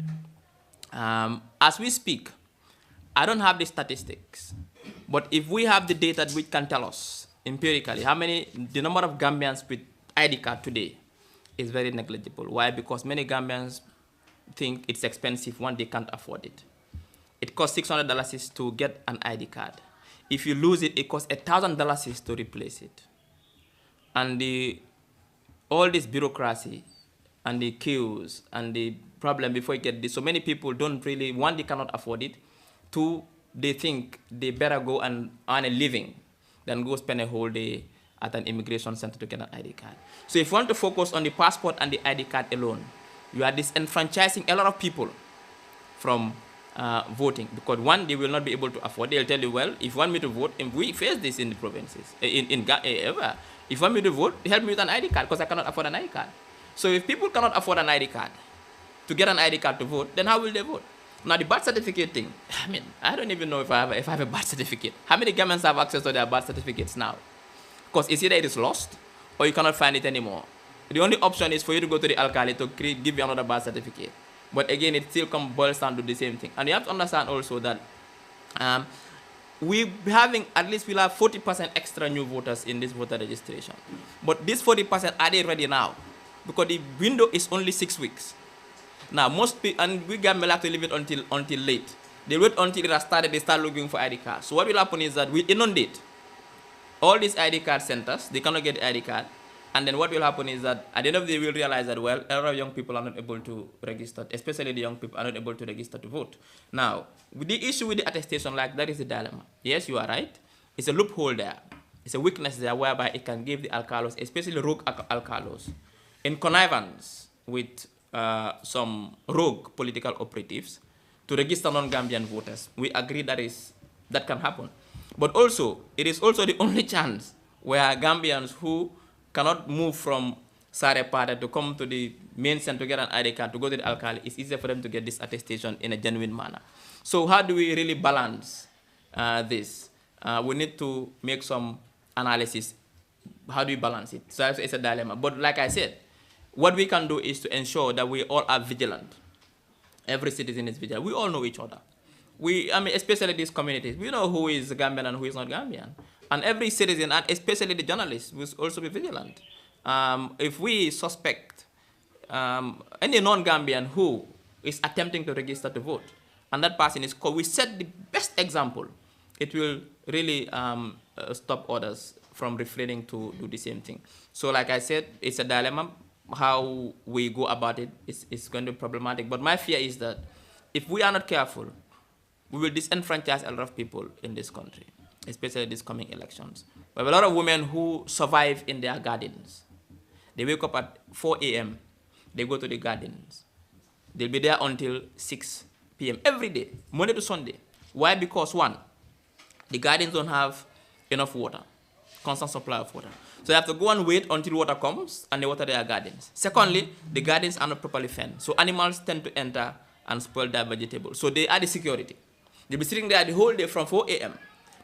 Speaker 6: As we speak, I don't have the statistics, but if we have the data which can tell us empirically the number of Gambians with ID card today is very negligible. Why? Because many Gambians think it's expensive when they can't afford it. It costs $600 to get an ID card. If you lose it, it costs $1,000 to replace it. And all this bureaucracy and the queues and the problem before you get this, so many people don't really, one, they cannot afford it. 2, they think they better go and earn a living than go spend a whole day at an immigration center to get an ID card. So if you want to focus on the passport and the ID card alone, you are disenfranchising a lot of people from voting, because one, they will not be able to afford. They'll tell you, well, if you want me to vote, and we face this in the provinces, if you want me to vote, help me with an ID card, because I cannot afford an ID card. So if people cannot afford an ID card, to get an ID card to vote, then how will they vote? Now the birth certificate thing, I mean, I don't even know if I have a birth certificate. How many Gambians have access to their birth certificates now? Because it's either it is lost, or you cannot find it anymore. The only option is for you to go to the alcalde to give you another birth certificate. But again, it still boils down to the same thing. And you have to understand also that we'll have 40% extra new voters in this voter registration. But these 40%, are they ready now? Because the window is only 6 weeks. Now, most people, and we Gambia like to leave it until late. They wait until it has started, they start looking for ID cards. So what will happen is that we inundate all these ID card centers, they cannot get the ID card. And then what will happen is that at the end of the day, we'll realize that, well, a lot of young people are not able to register, especially the young people are not able to register to vote. Now, with the issue with the attestation, like, that is the dilemma. Yes, you are right. It's a loophole there. It's a weakness there whereby it can give the alcalos, especially rogue alcalos, in connivance with some rogue political operatives to register non-Gambian voters. We agree that can happen. But also, it is also the only chance where Gambians who cannot move from Sarepata to come to the main center to get an ID card, to go to the alcalde, it's easier for them to get this attestation in a genuine manner. So how do we really balance this? We need to make some analysis. How do we balance it? So it's a dilemma. But like I said, what we can do is to ensure that we all are vigilant. Every citizen is vigilant. We all know each other. Especially these communities, we know who is Gambian and who is not Gambian. And every citizen, and especially the journalists, will also be vigilant. If we suspect any non-Gambian who is attempting to register to vote, and that person is called, we set the best example, it will really stop others from refraining to do the same thing. So like I said, it's a dilemma. How we go about it is going to be problematic. But my fear is that if we are not careful, we will disenfranchise a lot of people in this country, especially these coming elections. We have a lot of women who survive in their gardens. They wake up at 4 a.m., they go to the gardens. They'll be there until 6 p.m. every day, Monday to Sunday. Why? Because one, the gardens don't have enough water, constant supply of water. So they have to go and wait until water comes and they water their gardens. Secondly, the gardens are not properly fenced. So animals tend to enter and spoil their vegetables. So they are the security. They'll be sitting there the whole day from 4 a.m.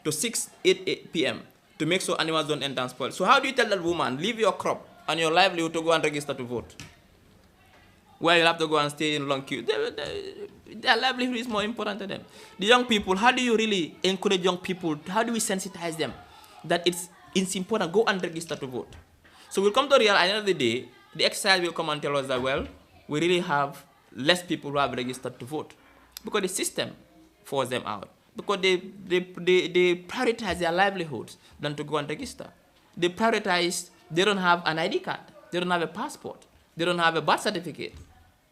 Speaker 6: to 8 p.m. to make sure animals don't enter and spoil. So how do you tell that woman, leave your crop and your livelihood to go and register to vote? Where you'll have to go and stay in long queue. Their livelihood is more important to them. The young people, how do you really encourage young people? How do we sensitize them that it's important, go and register to vote? So we'll come to realize at the end of the day, the exercise will come and tell us that, well, we really have less people who have registered to vote because the system forced them out. because they prioritize their livelihoods than to go and register. They prioritize, they don't have an ID card, they don't have a passport, they don't have a birth certificate,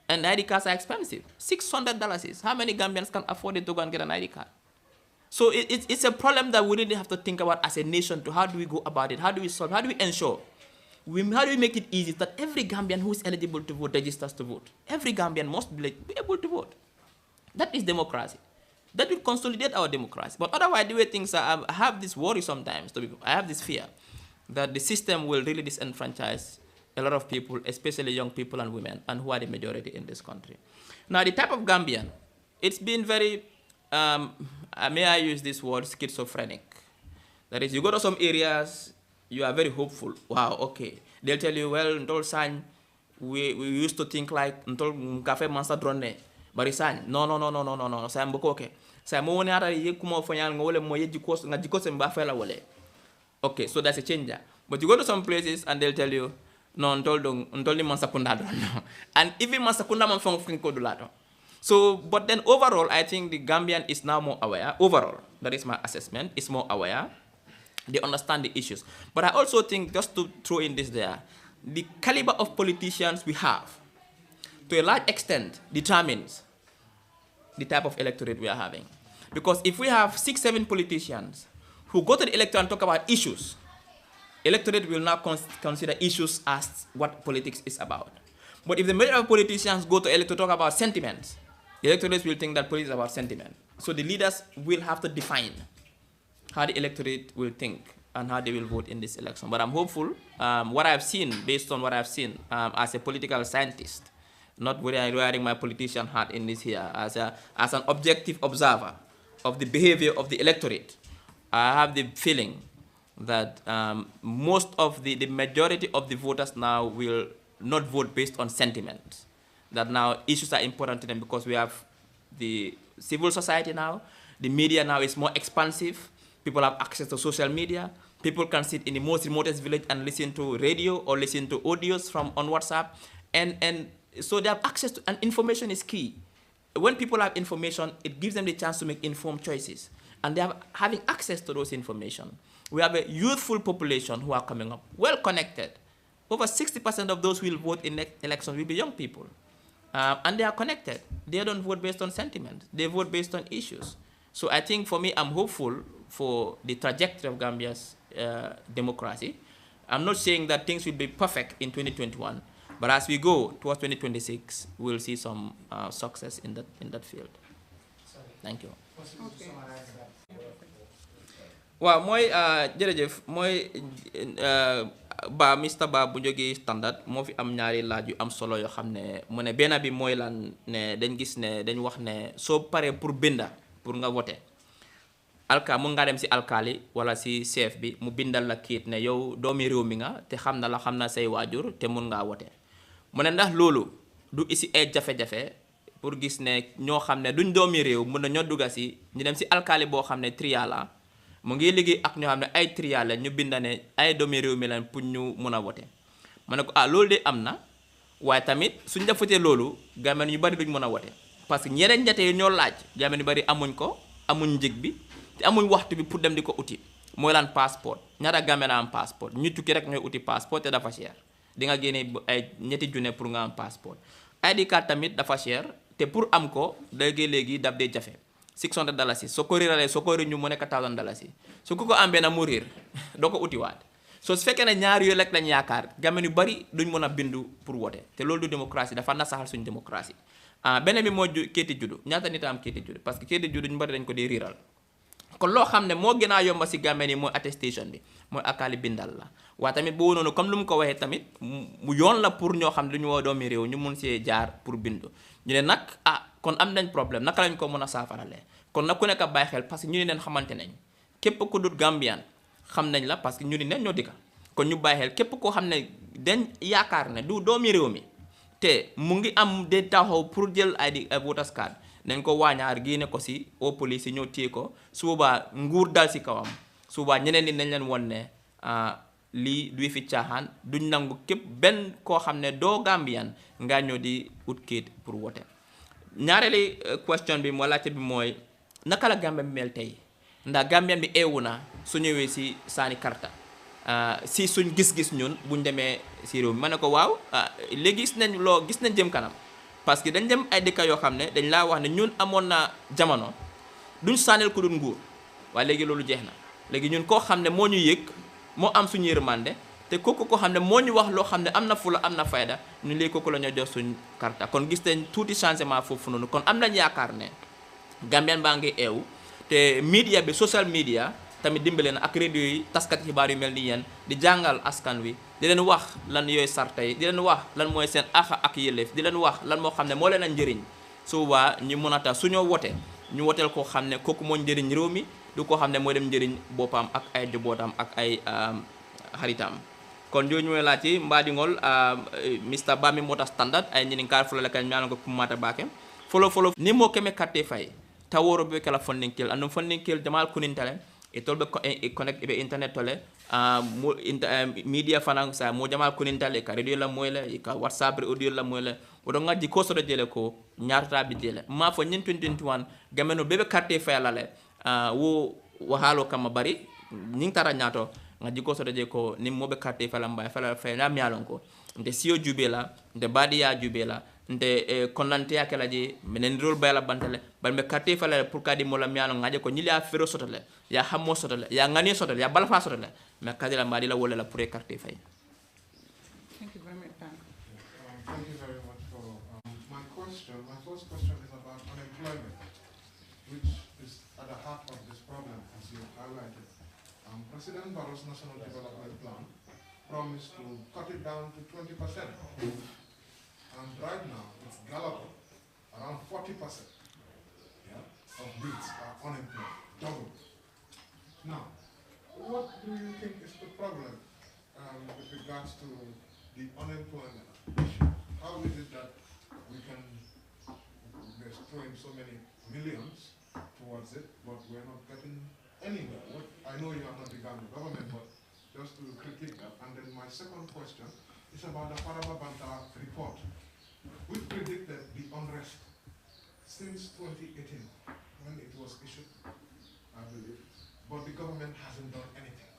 Speaker 6: and ID cards are expensive. $600. How many Gambians can afford it to go and get an ID card? So it's a problem that we really have to think about as a nation to how do we go about it, how do we solve, how do we ensure, how do we make it easy that every Gambian who is eligible to vote registers to vote? Every Gambian must be able to vote. That is democracy. That will consolidate our democracy. But otherwise, the way things are, I have this worry sometimes, I have this fear that the system will really disenfranchise a lot of people, especially young people and women, and who are the majority in this country. Now, the type of Gambian, it's been very, may I use this word, schizophrenic. That is, you go to some areas, you are very hopeful. Wow, okay. They'll tell you, well, Ntol San, we used to think like Ntol Cafe Mansa Drone. Barisan, no. Saya mboko okay. Saya mo woni ata ye kuma fanyal ngole mo ye jikos nga jikos mba fela wole. Okay, so that's a changer. But you go to some places and they'll tell you, no, ntol ni mansakunda no. And even mansakunda man fong finko dulato. So, but then overall, I think the Gambian is now more aware. Overall, that is my assessment, is more aware. They understand the issues. But I also think, just to throw in this there, the caliber of politicians we have, to a large extent, determines the type of electorate we are having. Because if we have 6-7 politicians who go to the electorate and talk about issues, electorate will now consider issues as what politics is about. But if the majority of politicians go to electorate to talk about sentiments, the electorate will think that politics is about sentiment. So the leaders will have to define how the electorate will think and how they will vote in this election. But I'm hopeful, what I've seen, based on what I've seen as a political scientist, not wearing my politician hat in this here, as an objective observer of the behavior of the electorate, I have the feeling that most of the majority of the voters now will not vote based on sentiment. That now issues are important to them because we have the civil society now, the media now is more expansive, people have access to social media, people can sit in the most remotest village and listen to radio or listen to audios from on WhatsApp, and so they have access to, and information is key. When people have information, it gives them the chance to make informed choices. And they are having access to those information. We have a youthful population who are coming up, well connected. Over 60% of those who will vote in elections will be young people. And they are connected. They don't vote based on sentiment. They vote based on issues. So I think for me, I'm hopeful for the trajectory of Gambia's democracy. I'm not saying that things will be perfect in 2021. But as we go towards 2026, we'll see some success in that field. Thank you.
Speaker 5: Okay.
Speaker 6: Waaw mooy jërëjëf mooy Mr. Ba bu jógee standard moo fi am ñaari laaj yu am solo yoo xam ne mu ne benn bi mooy lan ne dañ gis ne dañ wax ne soo paree pour binda pour nga vote mun nga dem si alkaali wala si chef bi mu bindal la kiit ne yow doomi réew mi nga te xam na say waajur te mun ngaa vote mu ne ndax loolu du isi ay jafe-jafe pour gis ne ñoo xam ne duñ doomi réew mun na ñoo dugga si ñu dem si alkaali boo xam ne trial la mu ngi liggéey ak ñoo xam ne ay trial la ñu binda ne ay doomi réew mi lan pour ñu mun a vote ma ne ko loolu de am na waaye tamit suñ defatee loolu Gambien yu bari duñ mën a vote parce que ñeneen ñette yi ñoo laaj Gambien yu bari amuñ ko amuñ njëg bi te amuñ waxtu bi pour dem di ko uti mooy lan passeport ñaata Gambien am passeport ñu tukki rek ñooy uti passeport te dafa cher di nga génne ay ñetti junne pour nga am passeport ID card tamit dafa cher te pour am ko léegi daf dee jafe $600 soo ko réeralee soo ko ñu mu nekk $1,000 su ko am benn mu réer doo ko utiwaat soo su fekkee ne ñaar yooyu rek lañ yaakaar Gambien yu bari duñ mën a bindu pour wote te loolu du démocratie dafa nasaxal suñu démocratie beneen bi mooy kéeti juddu ñaata nit am kéeti juddu parce que kéeti juddu ñu bari dañ ko dee riiral kon loo xam ne moo gën a yomba si Gambien yi mooy attestation bi mooy akaali bindal la waaye tamit boobu noonu comme lu mu ko waxee tamit mu yoon la pour ñoo xam ne du ñu woo doomi réew ñu mun see jaar pour bindu ñu ne nag kon am nañ problème naka lañ ko mën a saafaralee kon nag ku nekk a bàyyi xel parce que ñu ni neen xamante nañ képp ku dut Gambian xam nañ la parce que ñu ni neen ñoo dikka kon ñu bàyyi xel képp koo xam ne dañ yaakaar ne du doomi réew mi te mu ngi am de taxaw pour jël ID voters card nañ ko waañaar génne ko si au police yi ñoo téye ko su boobaa nguur dal si kawam su boobaa ñeneen ñi nañ leen won ne lii du fi caaxaan duñ nangu képp benn koo xam ne doo Gambian nga ñëw di ut kayit pour wote ñaareeli question bi moo laajte bi mooy naka la Gambia bi mel tey ndax Gambian bi eewu na su ñëwee si saani karta si suñ gis-gis ñun buñ demee si réew mi ma ne ko waaw léegi gis nañ jëm kanam parce que dañ dem ay dëkk yoo xam ne dañ laa wax ne ñun amoon na jamono duñ saaneel ku dul nguur waaye léegi loolu jeex na léegi ñun koo xam ne moo ñu yëg moo am suñu yërmande te kooku koo xam ne moo ñu wax loo xam ne am na fula am na fayda ñun léegi kooku la ñoo jox suñ karta kon gis nañ tuuti changement foofu noonu kon am nañ yaakaar ne Gambian baa ngi eewu te media bi social media tamit dimbale na ak radio yi taskat xibaar yu mel ni yéen di jàngal askan wi di leen wax lan yooyu sarta yi di leen wax lan mooy seen axa ak yelleef di leen wax lan moo xam ne moo leen a njëriñ su boobaa ñu mën a tax su ñoo wote ñu woteel koo xam ne kooku moo njëriñ réew mi du koo xam ne mooy dem njëriñ boppam ak ay jobootam ak ay xaritam kon jooju mooy laaj ci mbaadiŋol Mr. Bami Mota Standard ay ñinin kaar fula la kañ mi ko kumata baake folo ni mo keme katte fay taworo be kala fonninkel andum fonninkel jamal kunintale e tolbe connect be internet tole media fanan sa mo jamal kunintale ka radio la moyle ka whatsapp audio la moyle odo ngaji ko so jele ko ñaarta bi jele ma fo ñin 2021 gameno bebe katte fay la le wo halo kama bari ñing tara ñaato ngaji ko so de ko nim mobe katte fay la mbay fay la mi alon ko nde sio jubela nde badiya jubela nte konante ya kala je menen rol bayala bantale bal me katte fala pour kadi mo la miano ngaje ko nyili a fero sotale ya hammo sotale ya ngani sotale ya balfa sotale me kadi la madi la wala la pour carte fay.
Speaker 5: Thank you very much.
Speaker 8: Thank you very much for my first question is about unemployment, which is at the heart of this problem, as you highlighted. President Barrow's National Development Plan promised to cut it down to 20%. And right now, it's galloping around 40% of youths are unemployed, double. Now, what do you think is the problem with regards to the unemployment issue? How is it that we can, we're throwing so many millions towards it, but we're not getting anywhere? I know you are not the government, but just to critique that. And then my second question is about the Faraba Banta report. We predicted the unrest since 2018 when it was issued, I believe, but the government hasn't done anything.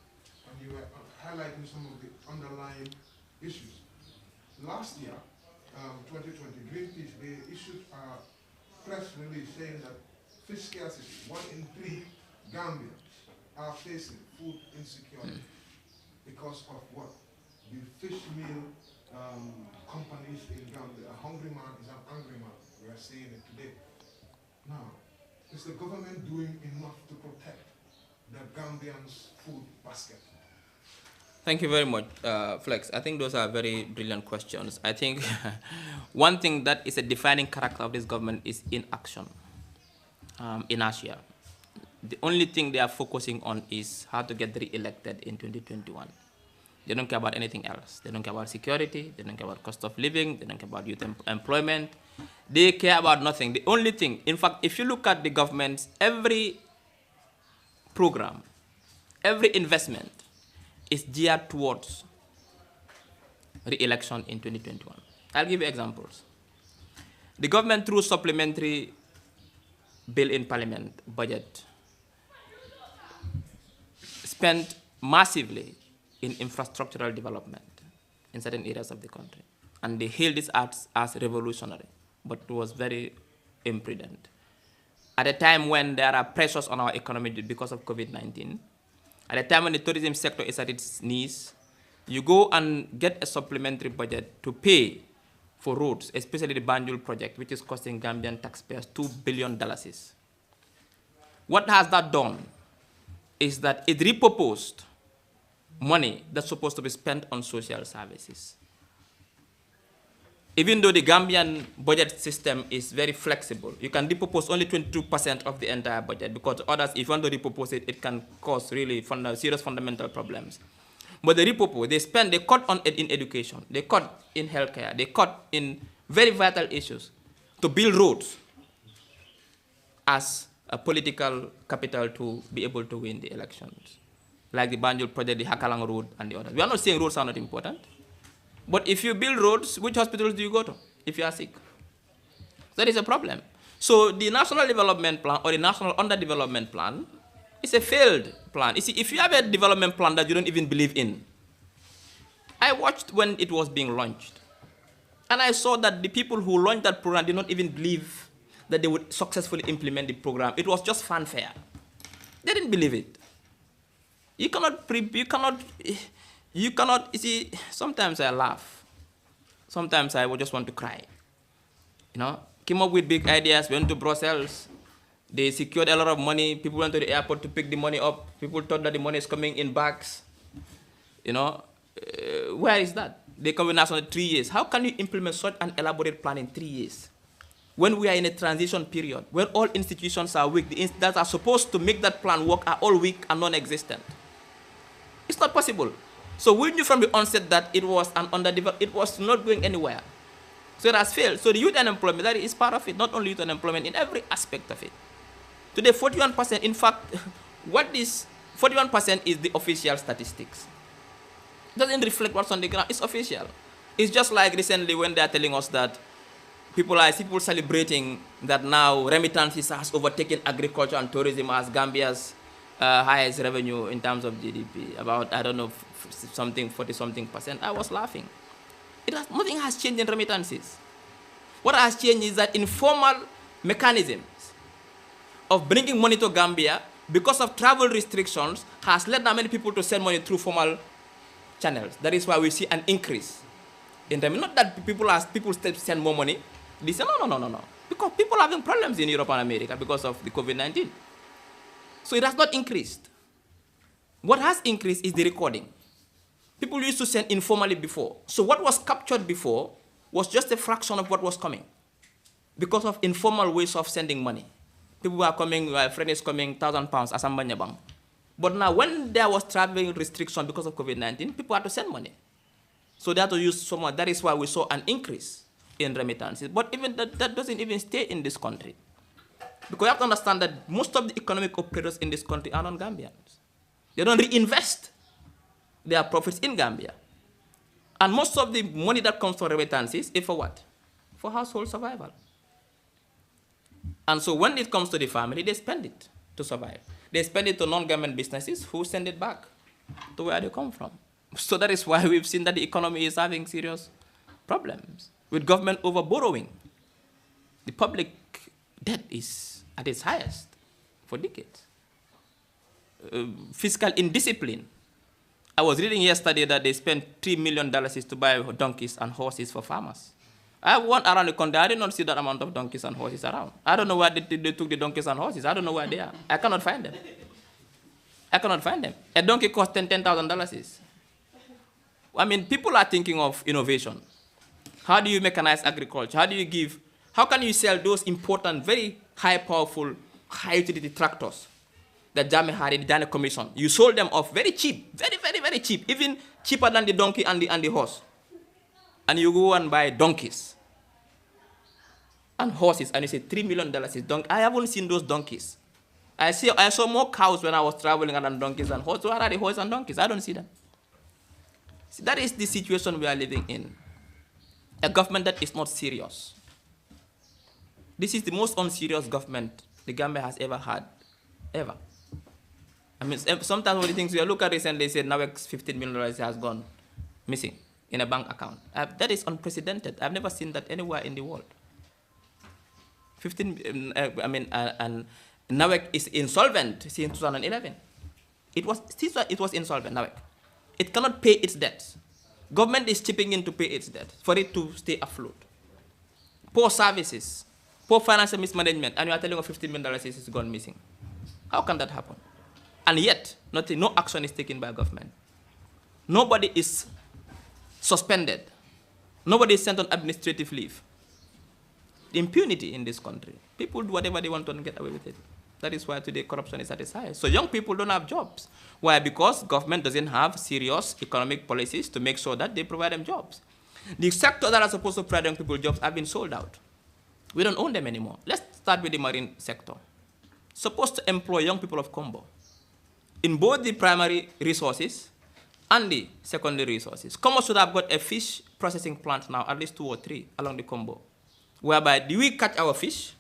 Speaker 8: And you were highlighting some of the underlying issues. Last year, 2020, Greenpeace, they issued a press release saying that fish scarcity, 1 in 3 Gambians are facing food insecurity because of what? The fish meal companies in Gambia. A hungry man is an angry man. We are seeing it today. Now, is the government doing enough to protect the Gambians' food basket?
Speaker 6: Thank you very much, Flex. I think those are very brilliant questions. I think one thing that is a defining character of this government is inaction, inertia. The only thing they are focusing on is how to get re-elected in 2021. They don't care about anything else. They don't care about security. They don't care about cost of living. They don't care about youth employment. They care about nothing. The only thing, in fact, if you look at the government's every program, every investment is geared towards re-election in 2021. I'll give you examples. The government, through supplementary bill in parliament budget, spent massively in infrastructural development in certain areas of the country. And they hailed this as revolutionary, but it was very imprudent. At a time when there are pressures on our economy because of COVID-19, at a time when the tourism sector is at its knees, you go and get a supplementary budget to pay for roads, especially the Banjul project, which is costing Gambian taxpayers $2 billion. What has that done is that it repurposed money that's supposed to be spent on social services. Even though the Gambian budget system is very flexible, you can repurpose only 22% of the entire budget, because others, if you want to repurpose it, it can cause really serious fundamental problems. But they repurpose, they cut in education, they cut in healthcare, they cut in very vital issues to build roads as a political capital to be able to win the elections. Like the Banjul project, the Hakalang Road, and the others. We are not saying roads are not important. But if you build roads, which hospitals do you go to if you are sick? That is a problem. So the National Development Plan or the National Underdevelopment Plan is a failed plan. You see, if you have a development plan that you don't even believe in, I watched when it was being launched, and I saw that the people who launched that program did not even believe that they would successfully implement the program. It was just fanfare. They didn't believe it. You cannot, you see, sometimes I laugh. Sometimes I would just want to cry. You know, came up with big ideas, went to Brussels. They secured a lot of money. People went to the airport to pick the money up. People thought that the money is coming in bags. You know, where is that? They come with us on 3 years. How can you implement such an elaborate plan in 3 years? When we are in a transition period, when all institutions are weak, the that are supposed to make that plan work are all weak and non-existent. It's not possible. So we knew from the onset that it was an underdeveloped, it was not going anywhere. So it has failed. So the youth unemployment, that is part of it, not only youth unemployment, in every aspect of it. Today, 41%, in fact, what is 41% is the official statistics. It doesn't reflect what's on the ground. It's official. It's just like recently when they are telling us that people celebrating that now remittances has overtaken agriculture and tourism as Gambia's highest revenue in terms of GDP, about, I don't know, 40-something%. I was laughing. Nothing has changed in remittances. What has changed is that informal mechanisms of bringing money to Gambia, because of travel restrictions, has led that many people to send money through formal channels. That is why we see an increase in them. Not that people still send more money. They say, no. Because people are having problems in Europe and America because of the COVID-19. So it has not increased. What has increased is the recording. People used to send informally before. So what was captured before was just a fraction of what was coming because of informal ways of sending money. People were coming, my friend is coming, £1,000 Asambanyabang. But now when there was traveling restriction because of COVID-19, people had to send money. So they had to use someone. That is why we saw an increase in remittances. But even that doesn't even stay in this country. Because you have to understand that most of the economic operators in this country are non-Gambians. They don't reinvest their profits in Gambia. And most of the money that comes from remittances is for what? For household survival. And so when it comes to the family, they spend it to survive. They spend it to non-government businesses who send it back to where they come from. So that is why we've seen that the economy is having serious problems with government over-borrowing. The public debt is at its highest for decades. Fiscal indiscipline. I was reading yesterday that they spent $3 million to buy donkeys and horses for farmers. I went around the country. I did not see that amount of donkeys and horses around. I don't know where they took the donkeys and horses. I don't know where they are. I cannot find them. I cannot find them. A donkey costs $10,000. I mean, people are thinking of innovation. How do you mechanize agriculture? How can you sell those important, very high powerful, high utility tractors that Jammeh had in the Dana Commission? You sold them off very cheap, very, very, very cheap, even cheaper than the donkey and the horse. And you go and buy donkeys and horses, and you say $3 million is donkey. I haven't seen those donkeys. I saw more cows when I was traveling than donkeys and horses. Where are the horses and donkeys? I don't see them. See, that is the situation we are living in. A government that is not serious. This is the most unserious government the Gambia has ever had, ever. I mean, sometimes when the things we look at recently, they said NAWEC's $15 million has gone missing in a bank account. That is unprecedented. I've never seen that anywhere in the world. And NAWEC is insolvent since 2011. It was insolvent, NAWEC. It cannot pay its debts. Government is chipping in to pay its debt for it to stay afloat. Poor services, poor financial mismanagement, and you are telling us $15 million is gone missing. How can that happen? And yet, no action is taken by government. Nobody is suspended. Nobody is sent on administrative leave. The impunity in this country. People do whatever they want to and get away with it. That is why today corruption is at its highest. So young people don't have jobs. Why? Because government doesn't have serious economic policies to make sure that they provide them jobs. The sector that are supposed to provide young people jobs have been sold out. We don't own them anymore. Let's start with the marine sector. Supposed to employ young people of Combo in both the primary resources and the secondary resources. Combo should have got a fish processing plant now, at least 2 or 3 along the Combo, whereby we catch our fish,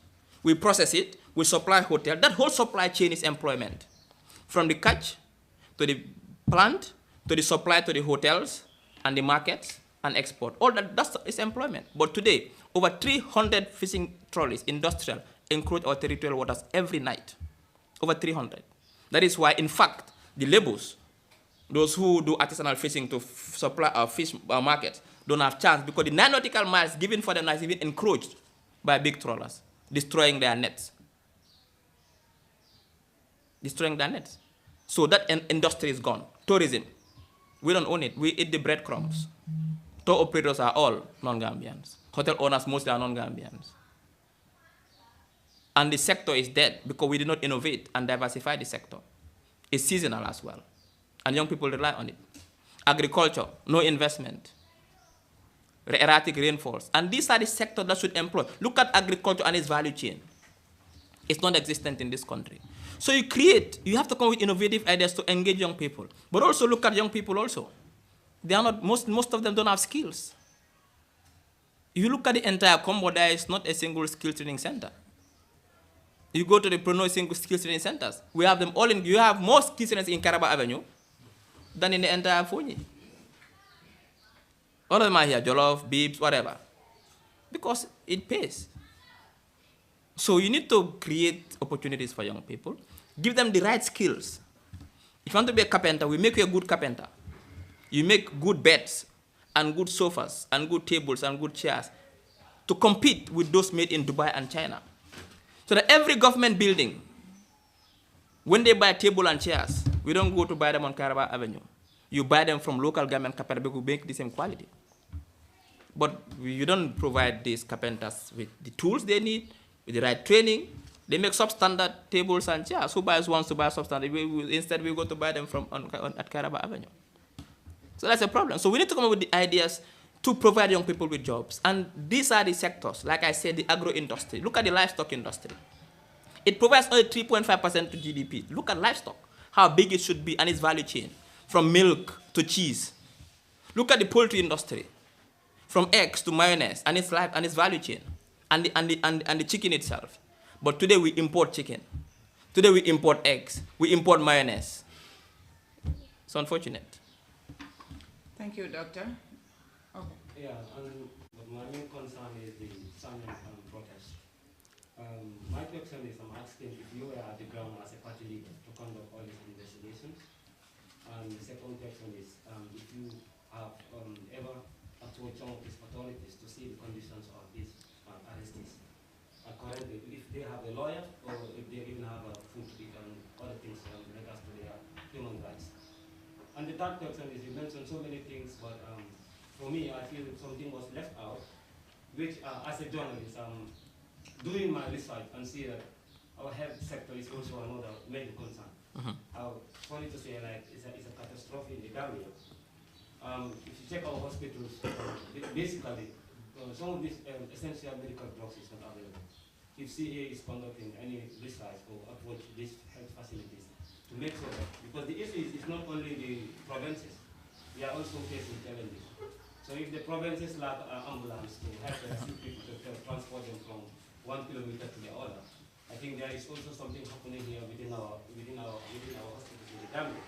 Speaker 6: we process it, we supply hotel. That whole supply chain is employment. From the catch to the plant, to the supply to the hotels and the markets and export. All that is employment. But today, over 300 fishing trolleys, industrial, encroach our territorial waters every night. Over 300. That is why, in fact, the labels, those who do artisanal fishing to supply our fish markets, don't have chance because the 9 nautical miles given for them is even encroached by big trawlers, destroying their nets. Destroying their nets. So that industry is gone. Tourism, we don't own it. We eat the breadcrumbs. Tour operators are all non-Gambians. Hotel owners mostly are non-Gambians. And the sector is dead because we did not innovate and diversify the sector. It's seasonal as well. And young people rely on it. Agriculture, no investment. Erratic rainfalls. And these are the sectors that should employ. Look at agriculture and its value chain. It's not existent in this country. So you have to come with innovative ideas to engage young people. But also look at young people also. They are not, most of them don't have skills. If you look at the entire Combo, there is not a single skill training center. You go to the Prono single skill training centers. We have them all in, you have more skill trainers in Caraba Avenue than in the entire Fonyi. All of them are here, Jollof, Beeps, whatever. Because it pays. So you need to create opportunities for young people. Give them the right skills. If you want to be a carpenter, we make you a good carpenter. You make good beds and good sofas and good tables and good chairs to compete with those made in Dubai and China. So that every government building, when they buy table and chairs, we don't go to buy them on Caraba Avenue. You buy them from local government carpenters who make the same quality. But you don't provide these carpenters with the tools they need, with the right training. They make substandard tables and chairs. Who wants to buy substandard? Instead, we go to buy them at Caraba Avenue. So that's a problem. So we need to come up with the ideas to provide young people with jobs. And these are the sectors, like I said, the agro-industry. Look at the livestock industry. It provides only 3.5% to GDP. Look at livestock, how big it should be and its value chain, from milk to cheese. Look at the poultry industry, from eggs to mayonnaise and its life and its value chain, and the chicken itself. But today we import chicken. Today we import eggs. We import mayonnaise. It's unfortunate.
Speaker 5: Thank you, Doctor.
Speaker 9: Okay. Yeah, but my main concern is the Sanyang protest. My question is, I'm asking if you were at the ground as a party leader to conduct all these investigations. And the second question is, if you have ever approached some of these authorities to see the conditions of these arrestees. Currently, if they have a lawyer or if they even have a food to eat and other things in regards to their human rights. And the third question is, you mentioned so many things, but for me, I feel something was left out, which as a journalist, doing my research and see that our health sector is also another major concern. Funny to say, like, it's a catastrophe in the Gambia. If you check our hospitals, basically, some of these essential medical drugs is not available. If CA is conducting any research or approach these health facilities to make sure that, because the issue is not only the provinces, we are also facing challenges. So if the provinces lack ambulance to help people to transport them from 1 kilometer to the other, I think there is also something happening here within our hospitals in the Gambia.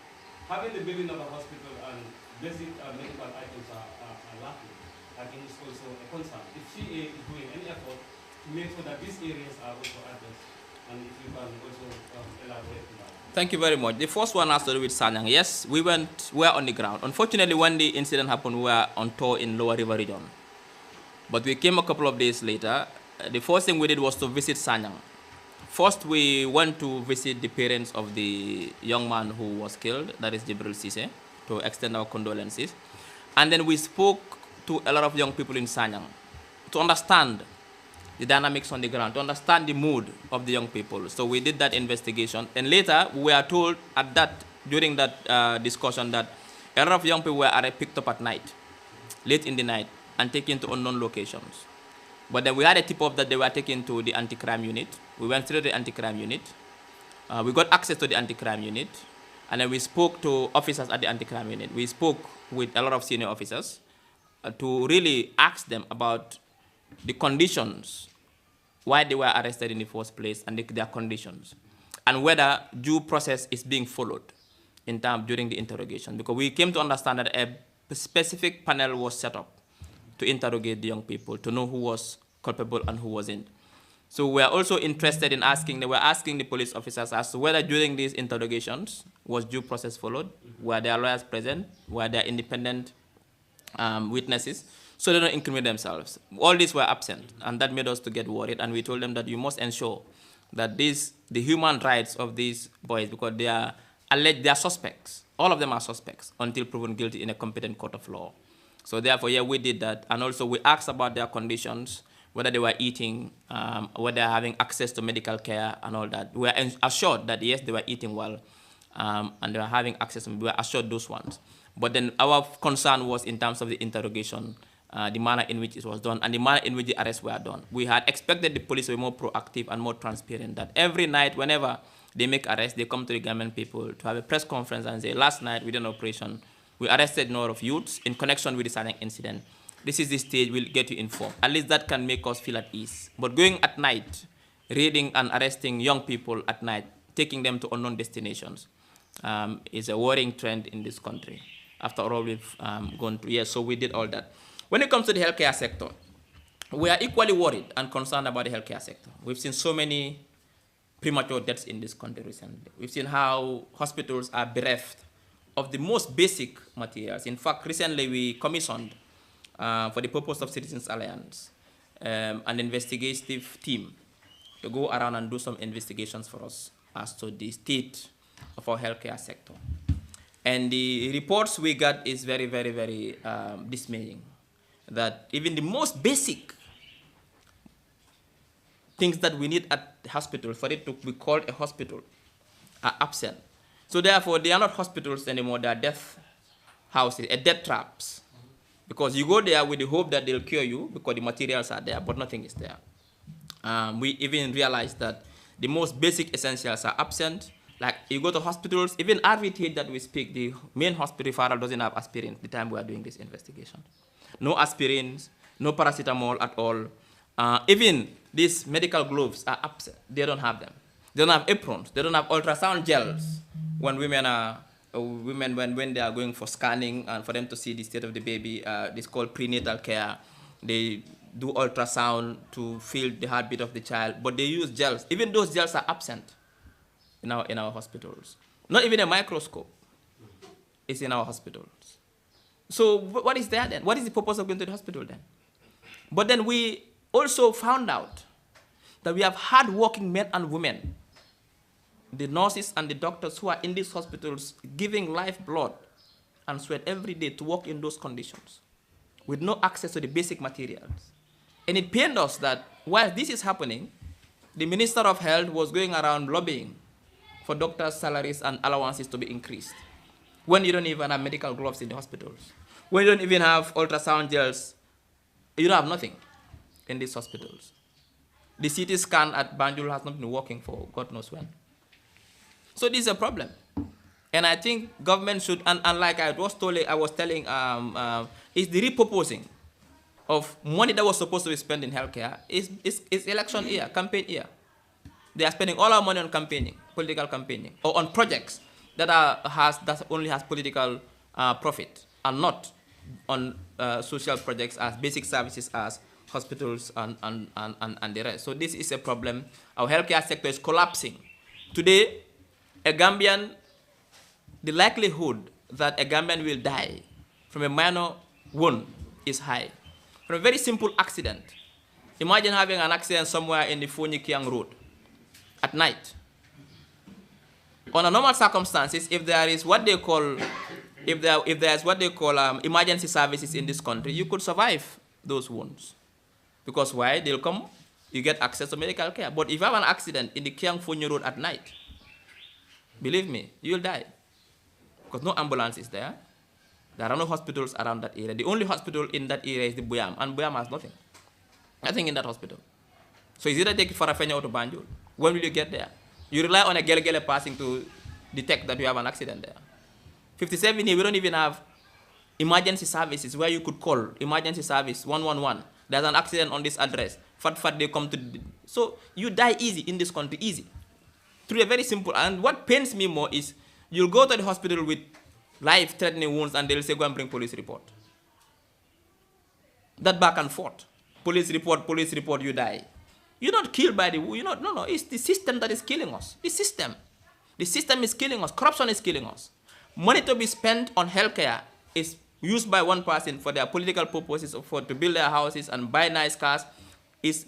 Speaker 9: Having the building of a hospital and basic medical items are lacking. I think it's also a concern. If CA is doing any effort to make sure that these areas are also addressed, and if you can also elaborate on that.
Speaker 6: Thank you very much. The first one has to do with Sanyang. Yes, we were on the ground. Unfortunately, when the incident happened, we were on tour in Lower River region. But we came a couple of days later. The first thing we did was to visit Sanyang. First, we went to visit the parents of the young man who was killed, that is Jibril Sise, to extend our condolences. And then we spoke to a lot of young people in Sanyang to understand the dynamics on the ground, to understand the mood of the young people. So we did that investigation. And later, we were told during that discussion that a lot of young people were picked up at night, late in the night, and taken to unknown locations. But then we had a tip-off that they were taken to the anti-crime unit. We went through the anti-crime unit. We got access to the anti-crime unit. And then we spoke to officers at the anti-crime unit. We spoke with a lot of senior officers to really ask them about the conditions why they were arrested in the first place and their conditions, and whether due process is being followed in time during the interrogation. Because we came to understand that a specific panel was set up to interrogate the young people, to know who was culpable and who wasn't. So we are also interested in asking the police officers as to whether during these interrogations was due process followed, were there lawyers present, were there independent witnesses, so they don't incriminate themselves. All these were absent, and that made us to get worried, and we told them that you must ensure that the human rights of these boys, because they are alleged, they are suspects, all of them are suspects until proven guilty in a competent court of law. So therefore, yeah, we did that, and also we asked about their conditions, whether they were eating, whether they're having access to medical care and all that. We were assured that yes, they were eating well, and they were having access, we were assured those ones. But then our concern was in terms of the interrogation, the manner in which it was done, and the manner in which the arrests were done. We had expected the police to be more proactive and more transparent, that every night, whenever they make arrests, they come to the Gambian people to have a press conference and say, last night we did an operation, we arrested a number of youths in connection with this incident. This is the stage, we'll get you informed. At least that can make us feel at ease. But going at night, raiding and arresting young people at night, taking them to unknown destinations, is a worrying trend in this country. After all, we've gone through years, so we did all that. When it comes to the healthcare sector, we are equally worried and concerned about the healthcare sector. We've seen so many premature deaths in this country recently. We've seen how hospitals are bereft of the most basic materials. In fact, recently we commissioned, for the purpose of Citizens Alliance, an investigative team to go around and do some investigations for us as to the state of our healthcare sector. And the reports we got is very, very, very dismaying. That even the most basic things that we need at the hospital, for it to be called a hospital, are absent. So therefore, they are not hospitals anymore, they are death houses, death traps. Because you go there with the hope that they'll cure you because the materials are there, but nothing is there. We even realized that the most basic essentials are absent. Like you go to hospitals, even RVTH that we speak, the main hospital referral doesn't have aspirin the time we are doing this investigation. No aspirins, no paracetamol at all. Even these medical gloves are absent. They don't have them. They don't have aprons. They don't have ultrasound gels when women are when they are going for scanning and for them to see the state of the baby. It's called prenatal care. They do ultrasound to feel the heartbeat of the child, but they use gels. Even those gels are absent in our hospitals. Not even a microscope is in our hospitals. So what is there then? What is the purpose of going to the hospital then? But then we also found out that we have hard-working men and women, the nurses and the doctors who are in these hospitals giving lifeblood and sweat every day to work in those conditions with no access to the basic materials. And it pained us that while this is happening, the Minister of Health was going around lobbying for doctors' salaries and allowances to be increased when you don't even have medical gloves in the hospitals, when you don't even have ultrasound gels, you don't have nothing in these hospitals. The CT scan at Banjul has not been working for God knows when. So this is a problem. And I think government should, and like I was telling, is the repurposing of money that was supposed to be spent in healthcare is election year, campaign year. They are spending all our money on campaigning, political campaigning, or on projects that only has political profit, and not on social projects as basic services as hospitals and the rest. So this is a problem. Our healthcare sector is collapsing. Today, the likelihood that a Gambian will die from a minor wound is high. From a very simple accident. Imagine having an accident somewhere in the Fonyi-Kiang Road at night. On a normal circumstances, if there is what they call, emergency services in this country, you could survive those wounds. Because why? They'll come, you get access to medical care. But if you have an accident in the Kiang Fonyi Road at night, believe me, you'll die. Because no ambulance is there. There are no hospitals around that area. The only hospital in that area is the Buyam, and Buyam has nothing. Nothing in that hospital. So it's either take it for a Farafenya or to Banjul. When will you get there? You rely on a gele passing to detect that you have an accident there. 57 here, we don't even have emergency services where you could call emergency service 111. There's an accident on this address. Fat, they come to So you die easy in this country, easy. Through a very simple, and what pains me more is you'll go to the hospital with life-threatening wounds and they'll say, go and bring police report. That back and forth. Police report, you die. You're not killed by the, no, it's the system that is killing us. The system. The system is killing us. Corruption is killing us. Money to be spent on healthcare is used by one person for their political purposes, or to build their houses and buy nice cars, is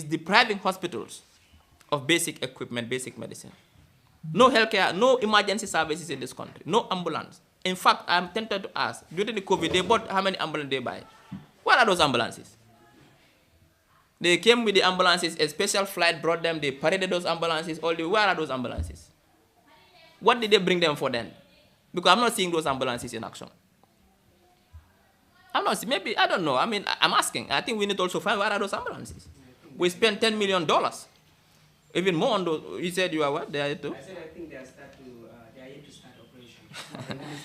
Speaker 6: depriving hospitals of basic equipment, basic medicine. No healthcare, no emergency services in this country, no ambulance. In fact, I'm tempted to ask, during the COVID, they bought how many ambulances they buy? What are those ambulances? They came with the ambulances, a special flight brought them, they paraded those ambulances, where are those ambulances? What did they bring them for then? Because I'm not seeing those ambulances in action. I'm not seeing, maybe, I don't know. I mean, I'm asking. I think we need to also find where are those ambulances. We spent $10 million. Even more on those. You said you are what? They are yet to?
Speaker 7: I said I think they are yet to start operation.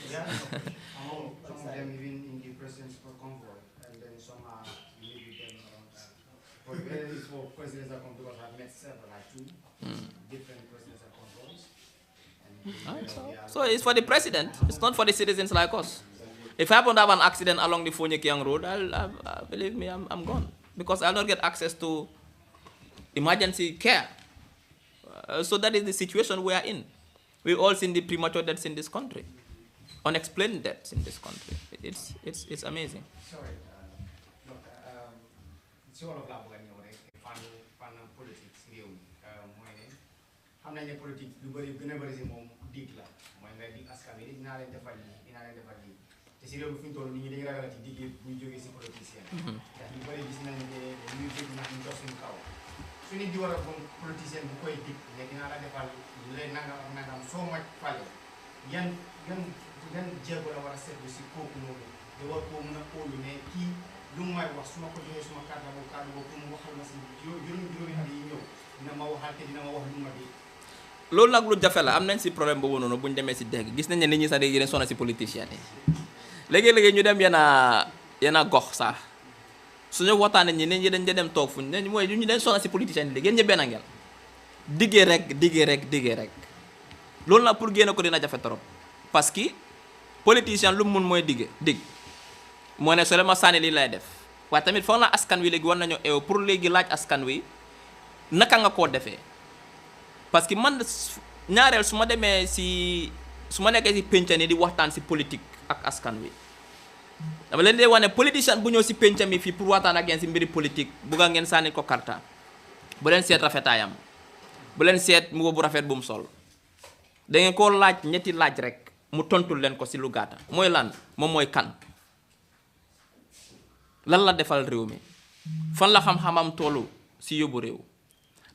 Speaker 7: Some of them even in the president's convoy, and then some are maybe them around that. But whether it's for presidents that come, because I've met several, like two different presidents that convoys.
Speaker 6: So it's for the president. It's not for the citizens like us. If I happen to have an accident along the Fonyekiang Road, believe me, I'm gone. Because I'll not get access to emergency care. So that is the situation we are in. We've all seen the premature deaths in this country. Unexplained deaths in this country. It's amazing.
Speaker 7: Sorry, look, it's all of that when you're fan politics, real. How many politics do you never see more dig la? When they dig askan, they not defal. Te si rew fi tollu ni dañu ragal ci digge bu joggé ci politicien ndax ñu bari gis nañ né ñu jëg na ñu dox suñu kaw suñu di wara bon politicien bu koy dig né dina la defal lu lay nangam so ma falé yan jéego la wara sétlu ci koku nonu de war ko mëna polu né ki lu may wax suma ko joxé suma carte bu mu waxal ma ci juromi at yi ñew dina ma waxal té dina ma wax lu ma di
Speaker 6: loolu nag lu jafe la am nañ ci problème boobu noonu bu ñu demee ci dégg gis nañ ne nit ñi sax dañuy sonna ci politiciens yi léegi-léegi ñu dem yenn gox sax suñu waxtaanee ñi nit ñi dañ dem toog fuñ ne mooy ñu dañ sonna ci politiciens yi léegi yéen ñi benn ngeen diggee rek loolu nag pour génne ko dina jafe trop parce que politicien lu mun mooy digg moo ne soo ma sànni lii lay def waaye tamit foog na askan wi léegi war nañoo eew pour léegi laaj askan wi naka nga koo defee parce que man ñaareel su ma nekkee ci penc ni di waxtaan ci politique ak askan wi dama leen di wax ne politicien bu ñëw ci penc mi fii pour waxtaan ak yéen ci mbiri politique bugga ngeen sànni ko karta bu leen seet rafetaayam bu leen seet mbubb bu rafet bu mu sol da ngeen koo laaj ñetti laaj rek mu tontul leen ko ci lu gàtta mooy lan moom mooy kan lan la defal réew mi fan la xam-xamam tollu ci yóbbu réew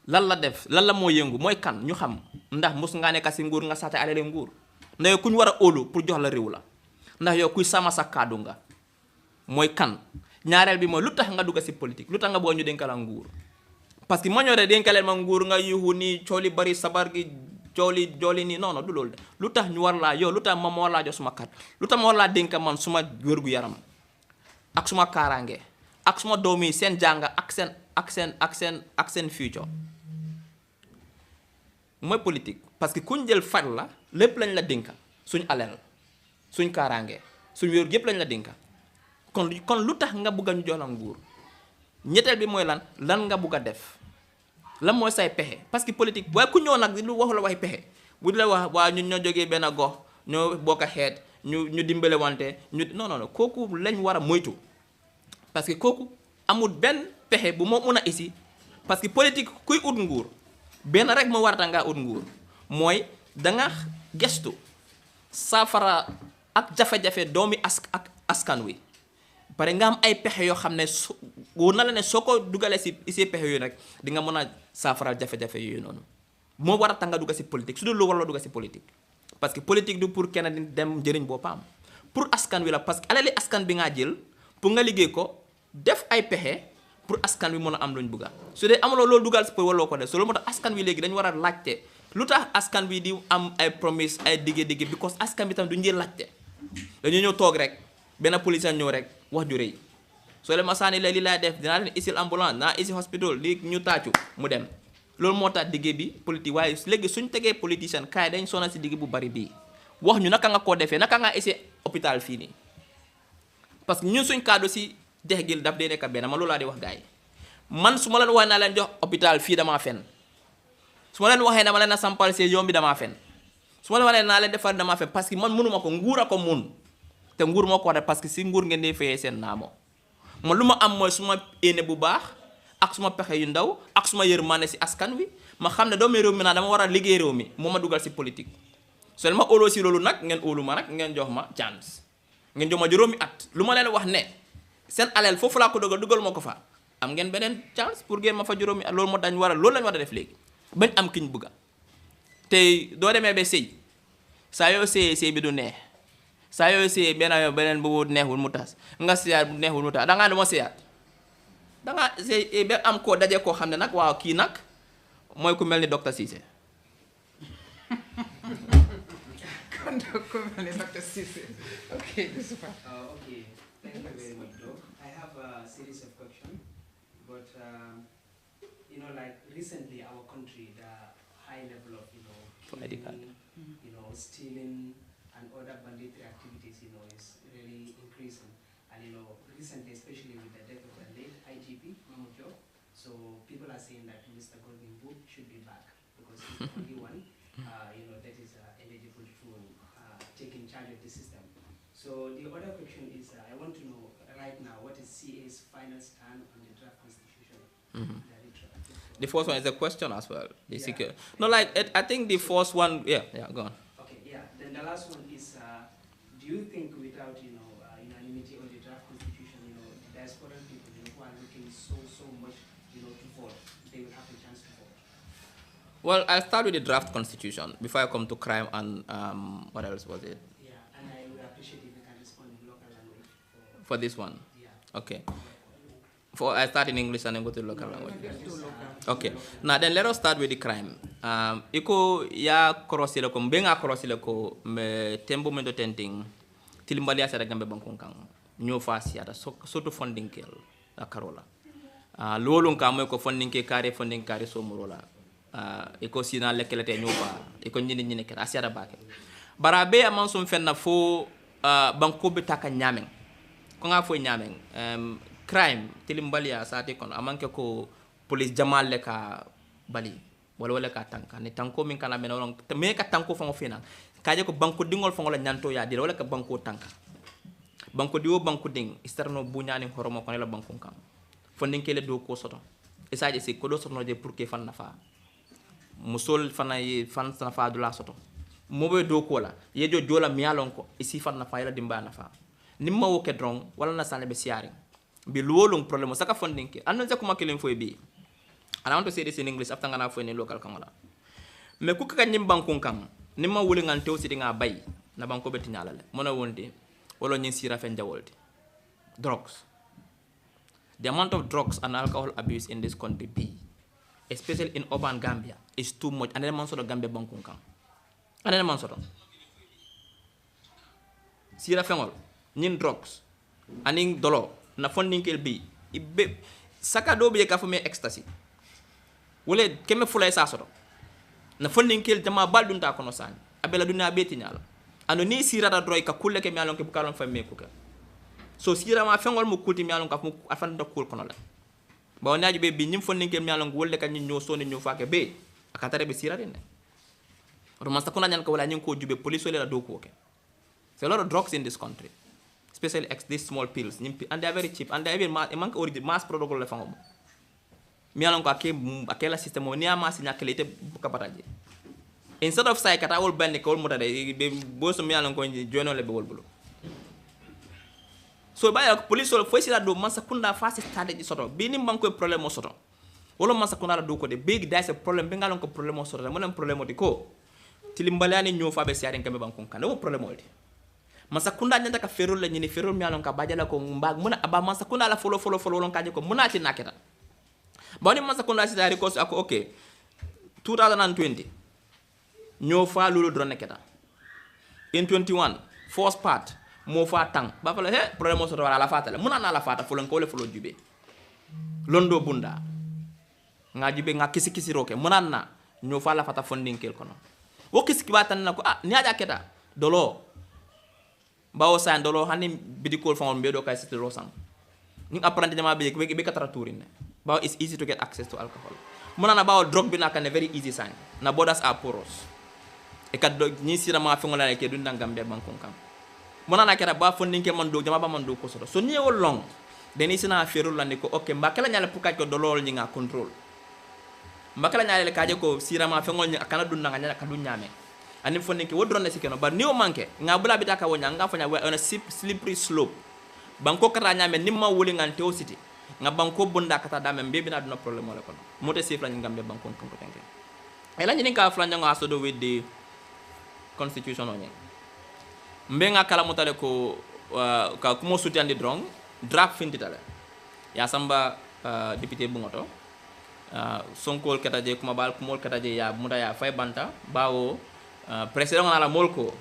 Speaker 6: lan la def lan la moo yëngu mooy kan ñu xam ndax mos ngaa nekk ci nguur nga saate alale nguur ndax yow ku ñu war a óolu pour jox la réew la ndax yow kuy sama sa kàddu nga mooy kan ñaareel bi mooy lu tax nga dugg ci politique lu tax nga bëgg ñu dénkala nguur parce que ma ñoree dénkaleen ma nguur nga yuuxu nii coow li bari sabar gi jooli nii non du loolu de lu tax ñu war laa yow lu tax ma war laa jox suma kàddu lu tax ma war laa dénka man suma wérgu yaram ak suma kaaraange ak suma doom yi seen jàng ak seen future mooy politique parce que kuñ jël faj la lépp lañ la dénka suñ alal suñ kaaraange suñ wér yëpp lañ la dénka kon lu tax nga bugg a ñu jox la nguur ñetteel bi mooy lan nga bugg a def lan mooy say pexe parce que politique waaye ku ñëw nag lu waxu la waxi pexe bu di la wax waa ñun ñoo jógee benn gox ñoo bokk a xeet ñu dimbale wante non kooku lañ war a moytu parce que kooku amul benn pexe bu moo mun a isi parce que politique kuy ut nguur benn rek moo warata ngaa ut nguur mooy danga gestu saafara ak jafe-jafe doomi askan wi pare nga am ay pexe yoo xam ne wóor na la ne soo ko dugalee si pexe yooyu rek di nga mën a saafara jafe-jafe yooyu noonu moo warata nga dugga si politique su dul lu war la dugga si politique parce que politique du pour kenn di dem njëriñ boppam pour askan wi la parce que alali askan bi ngaa jël pour nga liggéey ko def ay pexe pour askan wi mën a am luñ bëgga su dee amuloo loolu dugal si pour waloo ko def so loolu moo tax askan wi léegi dañu war a laajte lu tax askan wi di am ay promise ay digge because askan bi tam du njël laajte dañu ñëw toog rek benn politicien ñëw rek wax ju rëy soo leen ma sànni la li lay def dinaa leen isil ambulance naa isi hospital li ñu tàccu mu dem loolu moo tax liggéey bi politique waaye léegi suñ tegee politicien kaay dañ sonal si digg bu bari bii wax ñu naka nga koo defee naka nga isi hôpital fii nii parce que ñun suñ kaddu si dex gi daf dee nekk benn ma loolu laa di wax gars yi man su ma leen waxee naa leen jox hôpital fii damaa fen su ma leen waxee dama leen a sampal see yoon bi damaa fen su ma leen waxee naa leen defar damaa fen parce que man mënuma ko nguur a ko mun te nguur moo ko war parce que si nguur ngeen di fayee seen naamo man lu ma am mooy suma éene bu baax ak suma pexe yu ndaw ak suma yërmande si askan wi ma xam ne doomu réew mi naa dama war a liggéey réew mi moo ma dugal si politique so leen ma óoloo si loolu nag ngeen óolu ma nag ngeen jox ma chance ngeen jox ma juróomi at lu ma leen wax ne seen alal foofu laa ko dugal ma ko fa am ngeen beneen chance pour ngeen ma fa juróomi at loolu moo dañ war a loolu lañ war a def léegi bañ am kiñ bëgga te doo demee ba sëy saa yoo sëy bi du neex saa yoo sëy beneen bu neexul mu tas nga sëyaat bu neexul mu tas dangaa dama sëyaat dangaa sëy ba am koo daje koo xam ne nag waaw kii nag mooy ku mel ni docteur Cissé
Speaker 5: Okay,
Speaker 7: Okay, thank you very much, Doc. I have a series of questions, but like recently our country, the high level of killing, stealing, and other banditry activities, is really increasing. And recently, especially with the death of the late IGP Mamujo, so people are saying that Mr. Godwin Book should be back because he's the only one, that is eligible to take in charge of the system. So the other question is, I want to know right now what is CA's final stand on the draft constitution.
Speaker 6: The first one is a question as well. No, like I think the first one, yeah, go on.
Speaker 7: Okay, yeah. Then the last one is, do you think without unanimity on the draft constitution, the diaspora people who are looking so much, to vote, they will have a chance to vote?
Speaker 6: Well, I'll start with the draft constitution before I come to crime and what else was it?
Speaker 7: Yeah, and I would appreciate if you can respond in local language.
Speaker 6: For this one?
Speaker 7: Yeah.
Speaker 6: Okay. I start in English and then go to the local language. Okay. Now then let us start with the crime. Iko ya korosile ko mbenga korosile ko me tembo mendo tenting tilimbali asa daga mbe bankunkang nyo fasi ata soto funding kel la karola. Lolun ka mo ko funding kare so murola. Iko sina lekelete nyofa iko nyini kel asiara bake. Barabe amon son fenna fo banko be taka nyameng. Ko nga fo nyameng crime tilimbalia sati kono amanke ko police jamal le ka bali wala ka tanka ne tanko min kana mena wala me ka tanko fango fina kaje ko banko dingol fango la nyanto ya dira wala ka banko tanka banko diwo banko ding isterno bunyani horomo ko la banko kam fondin kele do ko soto e saje se ko do soto je pour que fan nafa musol fana fan nafa do la soto mobe do ko la yejo jola mialon ko isi fan nafa ila dimba nafa nimma wo ke drong wala na sale be siaring be luolong problem saka funding ke anon sa kuma kelen foi bi and I want to say this in English after ngana foi ni local kangola me ku ka nyim bankun kam nimma wuli ngan tew sidi nga bay na banko beti nyalale mona wonde wolo nyin sira fen jawolde drugs the amount of drugs and alcohol abuse in this country especially in urban Gambia is too much and man sort of Gambia bankun kam and man sort of sira fengol nyin drugs aning dolo na funding kel bi ibe saka do be ka fo me ecstasy wala keme fulay sa soto na funding kel jama baldun ta kono sani abela duna beti nyala ando ni sira da droy ka kulle ke mi alon ke bukalon fa me ko ka so sira ma fengol mo kulti mi alon ka mo afan do kul kono la ba wonaaji be bi nyim funding kel mi alon wolle ka nyi ñoo soni ñoo faake be akatare be sira den ro man sa kono nyan ko wala nyi ko jube police wala do ko ke so a lot of drugs in this country, especially these small pills, and they are very cheap, and they are even mass product le fango. Mi alon ko akela system ni ama sinya kelete kapataje. Instead of say kata wol bande ko wol mutade be boso mi alon ko jono le be wol bulo. So ba police wol foi sila do man sakunda fast stade di soto. Bi ni banko problème soto. Wolo man sakunda do ko de big dice problem be ngalon ko problème soto. Mo nem problème di ko. Tilimbalani ñoo fa be siaren kambe bankon kan wo problème wol di. Masakunda nyanda ka ferol la nyini ferol mi alon ka bajala ko mbag muna aba masakunda la follow lon kaje ko muna ci naketa bawni masakunda ci dari ko ako okay 2020 ño fa lulu drone keta in 21 first part mo fa tang ba fala he problème mo soto wala la fata muna na la fata fulan ko le fulo jube londo bunda nga jube nga kisi roke muna na ño fa la fata funding kel kono wo kisi batan na ko ni aja keta dolo bawo san dolo hani bidikol fa on be do kay siti lo sang ni apprenti jama be be katara tourine bawo it's easy to get access to alcohol muna na bawo drug bi na kan very easy sign na borders are porous e kad ni sira ma fi ngolane ke dunda gambe bankon kam mona na kera ba funding ke man do jama ba man do ko so ni wol long deni sina ferul lande ko okay mbakala nyala puka ko do lol ni nga control mbakala nyala le kaje ko sira ma fi ngol ni akana dunda nga nyala kadu nyame ani funding ke wodron na sikeno ba ni o manke nga bula bi taka wonya nga fanya on a slippery slope banko kata nyame nimma woli ngan tew city nga banko bunda kata dame bebi na duna problem wala kono mote sif la ngambe banko ko tenke e la ni ka flanja nga so do with the constitution on mbenga kala mutale ko ka kumo sutiandi drong draft fintitale ya samba député bungoto sonkol kataje kuma bal kumol kataje ya muda ya fay banta bawo président na la molko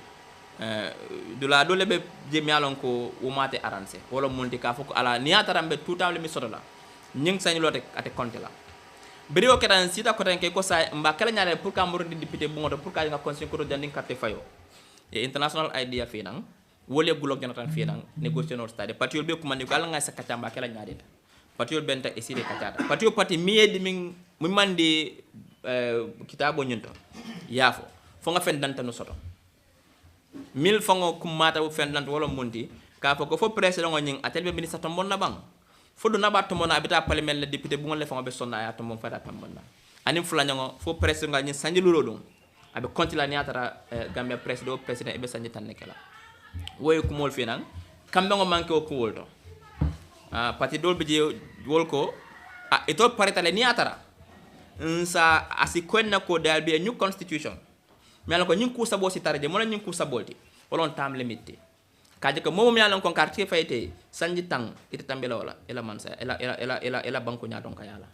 Speaker 6: dula dole be jemi alon ko umate arrange wala multi ka foko ala niata rambe tutam le mi sotola nying sañ lote ate compte la beri o ketan sita ko tan ke ko sa mba kala nyaale pour ka murdi député bungoto pour ka nga conseil ko janding carte fayo e international idea fi nang wole gulok jonathan fi nang négocier no stade patiol be ko man ko ala nga sa kacamba kala nyaade patiol benta esire kacada patiol pati miedi min mi mandi kitabo nyunto yafo fo nga fen danta no soto mil fango kumata fen danta wala monti ka fo ko fo président ngin atel be ministre tombon na bang fo do nabat tombon abita parlement le député bu ngol le fango be sonna ya tombon fata tombon na anim fulango fo président ngin sanjilulo dum abe kontila ni atara gambia président ebe sanji tan nekela woy ko mol fi nan kambe ngo manke ko wolto pati dol be je wolko eto paretale ni atara sa asi konna ko dal be new constitution mel ko nyin ku sabo si tarje mo nyin ku sabolti wolon tam limité kaje ko momo mel ko quartier fayte sanji tang ite tambela wala ela mansa ela banko nya don kayala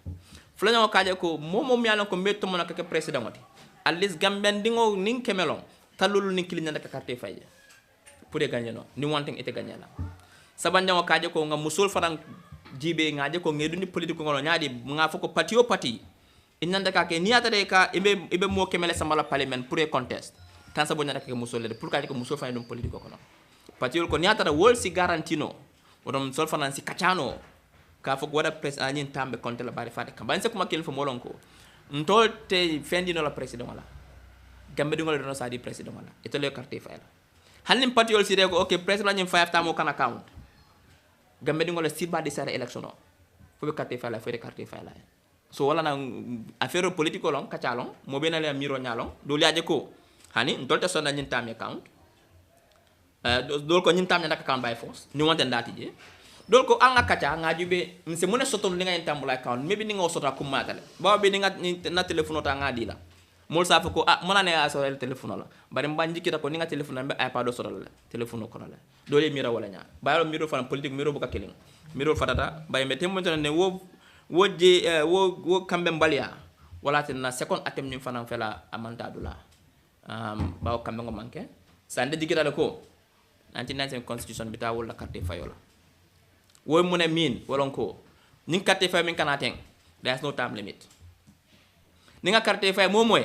Speaker 6: fulango kaje ko momo mel ko metto mo nak ke président ngoti at least gamben dingo ning kemelon talulu ning kilinya ka carte faye pour gagner no ni wanting ite gagner la sabanja ko kaje ko nga musul farang jibe ngaje ko ngeduni politique ngolo nyaadi nga foko patio pati inanda ka ke niata de ka ibe mo kemele samala parlement pour contest tan sabonya ka ke musul de pour kaje ko musul fay dum politique ko no patio ko niata da wol si garantino wodom sol fanan si kachano ka foko wada press anin tambe konte la bari fate kamba nse kuma kel fo molonko ntol te fendino la president wala gambe dingol do sa di president wala ito le carte fayla hanim patiol si rego okay president nyim 5 tamo kan account gambe dingol si ba di sare election no fo be carte fayla fo de carte fayla so wala na affaire politico long kachalong mo be na le miro nyalong do liaje ko hani ntol te sonna nyim tam account dol ko nyim tam na account by force ni wonte ndati je dol ko anga kacha nga jube nse mune soto ni nga intambula account maybe ni nga soto ko matale ba be ni nga na telephone ta nga dila mol sa fa ko mona ne aso el telephone la bari mbanji kita ko ni nga telephone be ipad soto la telephone ko la dole mira wala nya ba yo miro fan politique miro bu ka killing miro fatata bay me temmo ne wo kambe mbalia wala tan na second atem ni fanan fela amanta dula ba kambe ngo manke sande digita la ko 1990 constitution bita wala carte fayola woy mune min wolon ko ning carte fay min kanateng there's no time limit ninga carte fay momoy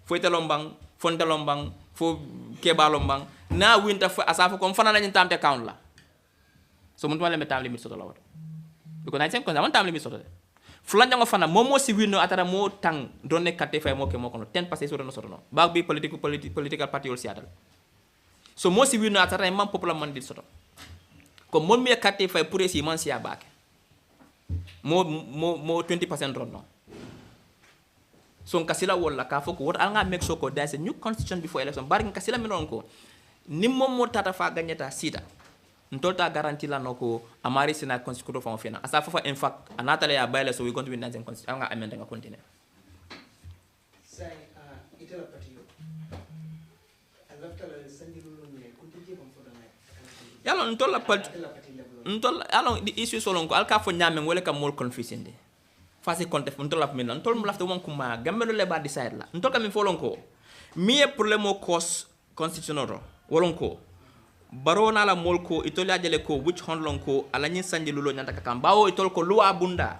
Speaker 6: fo telombang fon telombang fo kebalombang na winta fo asafa ko fana lañu tamte count la so mun wala me time limit soto la wato ko 95 ko zaman time limit soto fulanja ngo fana momo si winno atara mo tang donne carte fay mo ke mo kono 10 passé soto no soto no bag bi political party ol siatal so mo si winno atara man popular man di soto ko mon mi carte fay pour esi man sia baake mo 20% ron no so kasila wala ka foko what anga make sure ko there's a new constitution before election bar kasila mi non ko ni mom mo tata fa gagnata sita ntolta garantie la noko amari sina constitution fa fena asa fa in fact anatale ya baile so we going to be 19 constitution anga amende nga continue
Speaker 7: say itela patio alafta la sandilu ne kutije bam fodo na
Speaker 6: yalo ntolla pat ntolla alo di issue solon ko alka fo nyame wala ka mol confusing de fasi konte ntolla min ntol mo lafta won kuma gambe le ba decide la ntol kam folon ko mi problème ko constitutional wolon ko barona la molko itol ya jele ko which honlon ko ala nyin sanje lulo nyanta ka kam bawo itol ko luwa bunda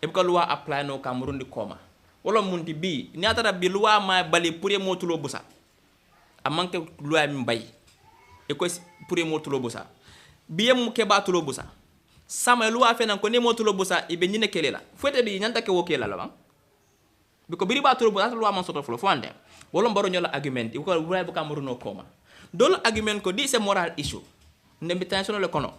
Speaker 6: e ko luwa apply no Cameroon di koma wala mundi bi ni atara bi luwa ma bali pour motulo busa amanke luwa mi bay e ko pour motulo busa bi yem ke batulo busa sama luwa fe nan ko ne motulo busa ibe nyine kelela fete di nyanta ke wokela la ba biko biri batulo busa luwa man soto flo fo ande wala mbaro nyola argument ko luwa bu Cameroon no koma dol argument ko di c'est moral issue ndembi tension le kono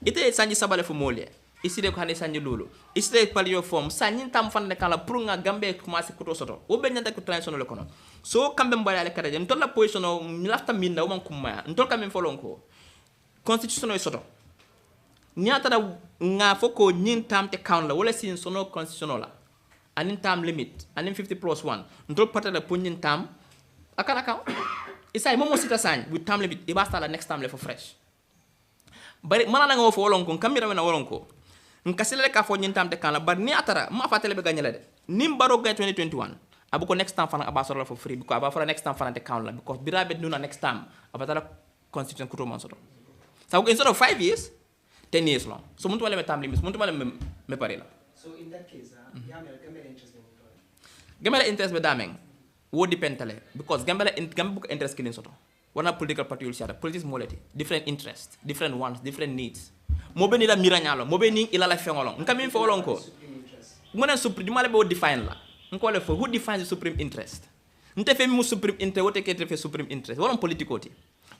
Speaker 6: ite sanji sabale fu mole iside ko hande sanji lulu iside palio form sanji tam fande kala pour nga gambe commencer ko to soto o be nyanta ko tension le kono so kambe mbale kala je ntol la position o lafta minna o man kumma ntol kambe folon ko constitution o soto nyata da nga foko nyin tam te count la wala sin sono constitution la anin tam limit anin 50+1 ntol patala pour nyin tam akala ka isay momo sita sañ with time limit e basta la next time le for fresh bari mana nga wo fo wolon ko kamira wena wolon ko nkasile ka fo nyintam de kan la bar ni atara ma fatele be gagnela de nim baro ga 2021 abu ko next time fana aba soro for free because aba for next time fana de count la because birabe nuna next time aba tala constitution kuto man soto so instead of 5 years 10 years long so muntu wala me time limit muntu wala me pare la
Speaker 7: So in that case, Gamel interest in
Speaker 6: gamela interest be dameng wo dependale because gambe book interest killing soto wana political party will share politics moleti different interest different wants different needs mo be ni la miranyalo mo be ni ila la fengolong nkami fo wolon ko ngone supreme male be define la nko le fo who defines the supreme interest nte fe mi supreme interest wote ke fe supreme interest wolon politikoti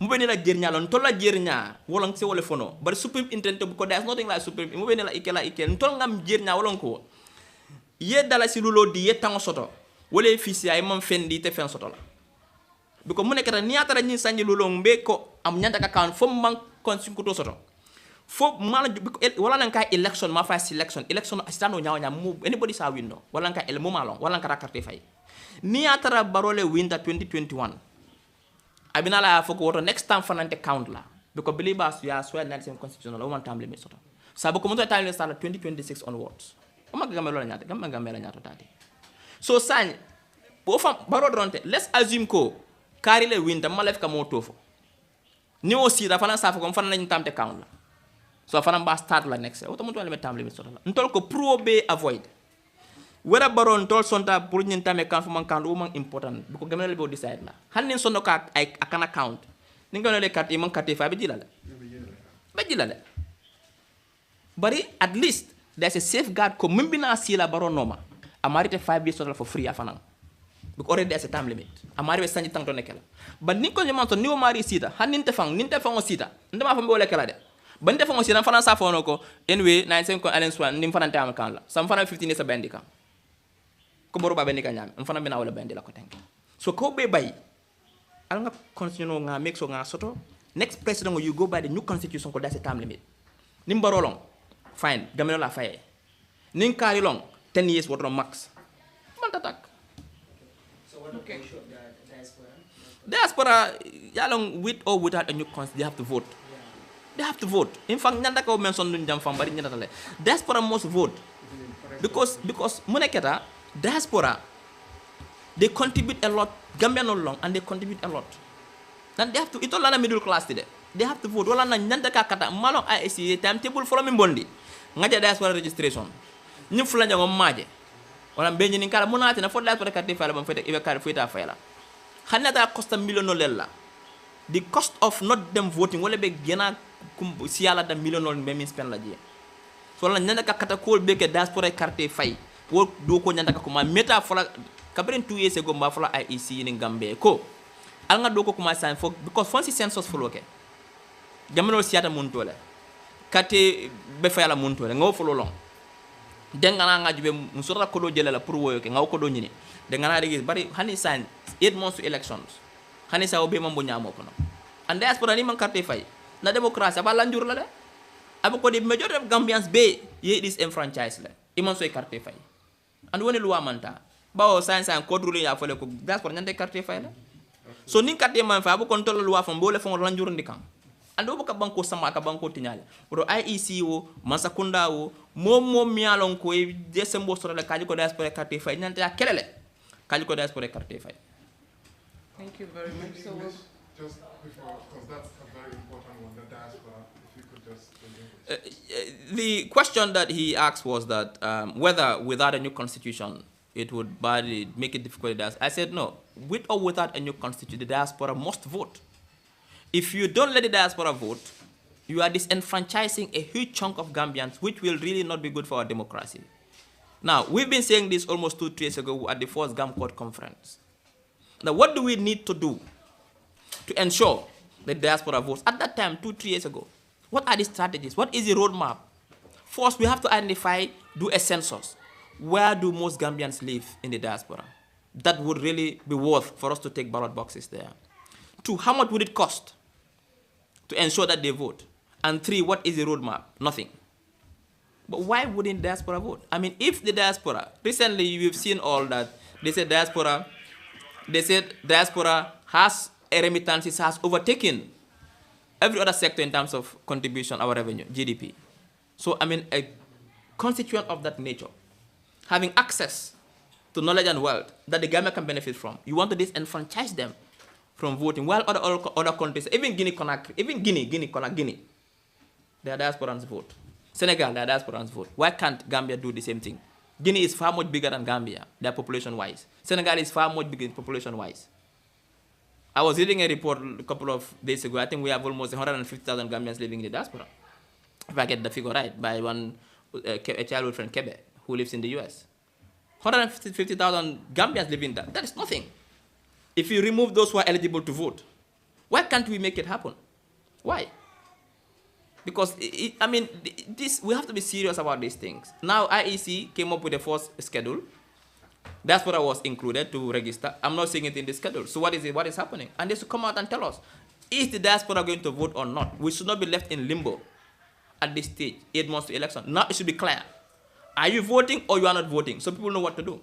Speaker 6: mo be ni la jernyalo ntol la jernya wolon se wole fono but supreme interest ko there's nothing like supreme mo be ni la ikela ntol ngam jernya wolon ko ye dala si lulo di ye tango soto wala fisi ay mom fendi te fen soto la biko mu nekata ni atara nyi sanji lulong be ko am nyanta ka kan fo man consume ko to soto fo mala wala nan ka election ma fa selection election assistant nyaaw nyam mu anybody sa window wala nan ka el moment long wala nan ka carte fay ni atara barole winter 2021 abina la fo ko woto next time fanante count la biko believers ya swear na same constitution la woman time limit soto sa biko mu to time limit sala 2026 onwards o maga gamelo la nyata gamelo nyata tati so sañ bo fam baro dronte let's assume ko kari le winta malef ka mo tofo ni aussi da fana safa ko fana nañ tamte count la so fana ba start la next auto mo to le tam limit so la ntol ko probe avoid wera baron tol sonta pour ñin tamé kan fu man count o man important bu ko gamel bo decide la hanin sonno ka ay akana count ni ngone le carte man carte fa be jilale bari at least there's a safeguard ko mimbina sila baron noma amarite 5 years total for free afana because already there's a time limit amari be sanji tang to nekela but ni ko nyama to ni o mari sita hanin te fang o sita ndama fa mbole kala de ban te fang o sita fana sa fono ko anyway 95 ko allen swan ndim fana tam kan la sam fana 15 years bendi kan ko boro ba bendi kan nyam fana bina wala bendi la ko tank so ko be bay al nga continue nga make so nga soto next president you go by the new constitution ko that's a time limit nim barolong fine gamelo la faye nin kari long 10 years what max mantatak
Speaker 7: So what okay. Show the diaspora?
Speaker 6: Diaspora yalong with or without a new constitution they have to vote. They have to vote. In fact nyanda ko mention dun jam fam bari nyanda tale. Diaspora must vote. Because muneketa diaspora they contribute a lot Gambian no long and they contribute a lot. And they have to ito lana middle class today. They have to vote. Wala na nyanda ka kata malong IEC timetable follow min bondi. Ngaja diaspora registration. Ni fulanja ngom maje wala benye ni kala monati na fodla to rekati fala bam fete ibe kala fuita fayla xanna ta costa million no lella the cost of not them voting wala be gena kum si yalla da million no be min spend la je so la nyanda ka kata ko be ke diaspora carte fay wo do ko nyanda ka ko ma meta fala kabren 2 years ago ma fala IEC ni Gambia ko al nga do ko kuma san fo because fonsi census folo ke jamano siata mun tole kate be fayala mun tole ngo folo long dengana nga jube musura ko do jelela pour woyo ke ngaw ko do nyini dengana regi bari hani san 8 months to elections hani sa obe mambo nyamo ko no and diaspora ni man carte fay na democracy ba lanjur la de aba ko di majority of Gambians be ye this enfranchise la imon soy carte fay and woni loi manta bawo san ko drule ya fele ko diaspora nyande carte fay la so ni carte man fa bu kon tolo loi fam bo le fon lanjur ndikam ando boka banko sama ka banko tinyale pro IEC wo masakunda wo mom mialon ko e desembo sore la kaji ko diaspora carte fay nyante ya kelele kaji ko diaspora carte fay.
Speaker 5: Thank you very much. So
Speaker 8: just before, because that's a very important one. diaspora, if you could just...
Speaker 6: The question that he asked was that whether without a new constitution, it would badly make it difficult. I said no. With or without a new constitution, the diaspora must vote. If you don't let the diaspora vote, you are disenfranchising a huge chunk of Gambians, which will really not be good for our democracy. Now, we've been saying this almost 2 years ago at the first GAMCORD conference. Now, what do we need to do to ensure the diaspora votes? At that time, 2-3 years ago, what are the strategies? What is the roadmap? First, we have to identify, do a census. Where do most Gambians live in the diaspora? That would really be worth for us to take ballot boxes there. 2, how much would it cost to ensure that they vote? And 3, what is the roadmap? Nothing. But why wouldn't diaspora vote? I mean, if the diaspora, recently we've seen all that, they said diaspora has remittances, has overtaken every other sector in terms of contribution, our revenue, GDP. So, I mean, a constituent of that nature, having access to knowledge and wealth that the Gambia can benefit from, you want to disenfranchise them from voting, while other countries, even Guinea, their diasporans vote. Senegal, their diasporans vote. Why can't Gambia do the same thing? Guinea is far much bigger than Gambia, their population-wise. Senegal is far much bigger population-wise. I was reading a report a couple of days ago. I think we have almost 150,000 Gambians living in the diaspora, if I get the figure right, by a childhood friend, Kebe, who lives in the US. 150,000 Gambians live in that. That is nothing. If you remove those who are eligible to vote, why can't we make it happen? Why? Because, we have to be serious about these things. Now, IEC came up with a first schedule. Diaspora was included to register. I'm not seeing it in the schedule. So what is happening? And they should come out and tell us, is the diaspora going to vote or not? We should not be left in limbo at this stage, 8 months to election. Now it should be clear. Are you voting or you are not voting? So people know what to do.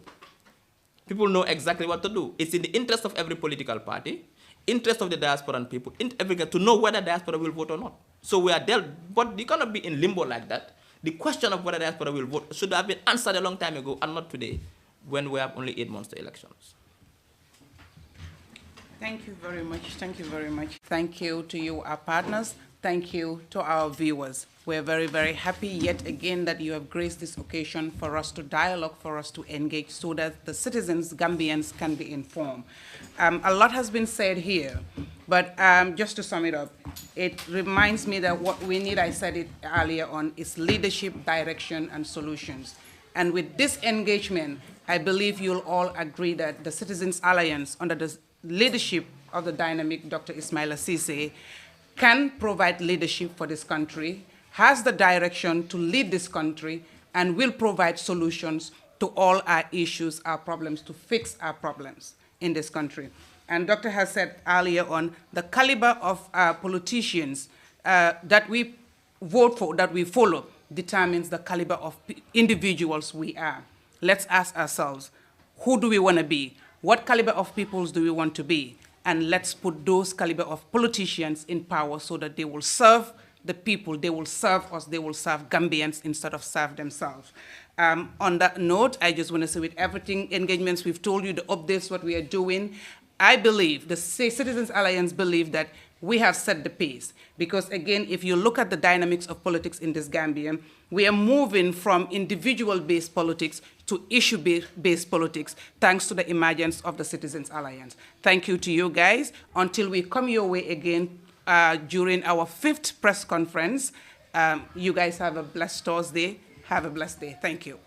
Speaker 6: People know exactly what to do. It's in the interest of every political party, interest of the diasporan people, to know whether diaspora will vote or not. So we are dealt, but you cannot be in limbo like that. The question of whether diaspora will vote should have been answered a long time ago and not today, when we have only 8 months to elections.
Speaker 5: Thank you very much. Thank you very much. Thank you to you, our partners. Thank you to our viewers. We're very, very happy yet again that you have graced this occasion for us to dialogue, for us to engage, so that the citizens, Gambians, can be informed. A lot has been said here, but just to sum it up, it reminds me that what we need, I said it earlier on, is leadership, direction, and solutions. And with this engagement, I believe you'll all agree that the Citizens Alliance, under the leadership of the dynamic Dr. Ismaila Ceesay, can provide leadership for this country, has the direction to lead this country, and will provide solutions to all our issues, our problems, to fix our problems in this country. And Doctor has said earlier on, the caliber of politicians that we vote for, that we follow, determines the caliber of individuals we are. Let's ask ourselves, who do we want to be? What caliber of peoples do we want to be? And let's put those caliber of politicians in power so that they will serve the people, they will serve us, they will serve Gambians instead of serve themselves. On that note, I just want to say, with everything, engagements we've told you, the updates, what we are doing, I believe, the Citizens Alliance believe that we have set the pace. Because again, if you look at the dynamics of politics in this Gambia, we are moving from individual-based politics to issue-based politics, thanks to the emergence of the Citizens Alliance. Thank you to you guys. Until we come your way again during our 5th press conference, you guys have a blessed Thursday. Have a blessed day. Thank you.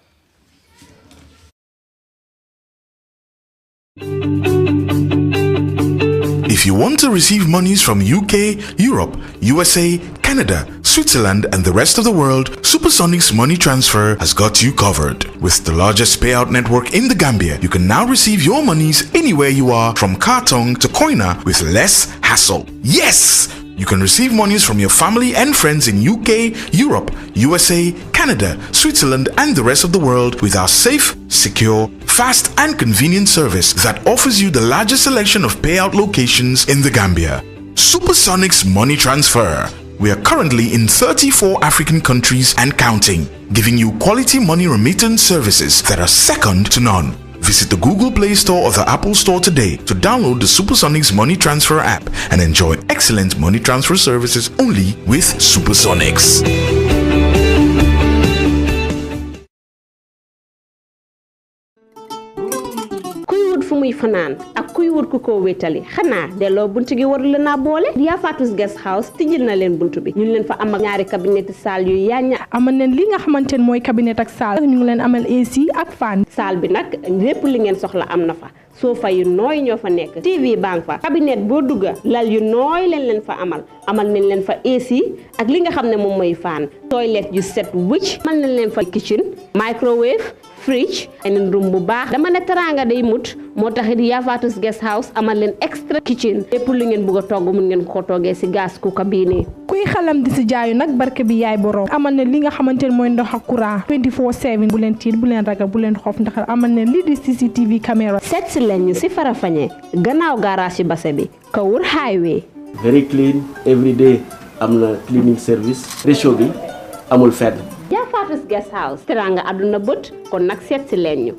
Speaker 1: If you want to receive monies from UK, Europe, USA, Canada, Switzerland, and the rest of the world, Supersonic's money transfer has got you covered. With the largest payout network in the Gambia, you can now receive your monies anywhere you are, from Kartong to Koina, with less hassle. Yes! You can receive monies from your family and friends in UK, Europe, USA, Canada, Switzerland, and the rest of the world with our safe, secure, fast, and convenient service that offers you the largest selection of payout locations in the Gambia. Supersonic's money transfer. We are currently in 34 African countries and counting, giving you quality money remittance services that are second to none. Visit the Google Play Store or the Apple Store today to download the Supersonics Money Transfer app and enjoy excellent money transfer services only with Supersonics.
Speaker 2: fu muy fanaan ak kuy wut ku ko wétali xanaa delloo buntu gi warul na boole Ria Fatus Guest House tijjil na leen buntu bi ñu leen fa am ak ñaari cabinet salle yu yaña
Speaker 3: amal neen li nga xamante ne mooy cabinet ak salle ñu ngi leen amal AC ak fan
Speaker 2: salle bi nag lépp li ngeen soxla am na fa sofa yu nooy ñoo fa nekk TV bank fa cabinet boo dugga lal yu nooy leen fa amal nañ leen fa AC ak li nga xam ne moom mooy fan toilet yu set wicc amal nañ leen fa kitchen microwave fridge and room bu baax dama ne teranga day mut moo taxit Ria Fatus Guest House amal leen extra kitchen lépp lu ngeen bëgg a togg mun ngeen ko toggee si gas cooker bii nii
Speaker 3: kuy xalam di si jaayu nag barke bi yaay borom amal ne li nga xamante ne mooy ndox ak courant 24/7 bu leen tiit bu leen ragal bu leen xof ndax amal ne lii di CCTV caméra
Speaker 2: seet si leen ñu si Farafenni gannaaw garage yi base bi Kawur highway
Speaker 4: very clean every day am na cleaning service ratio bi amul fenn
Speaker 2: Ria Fatus Guest House teranga àdduna bët kon nag seet si leen ñu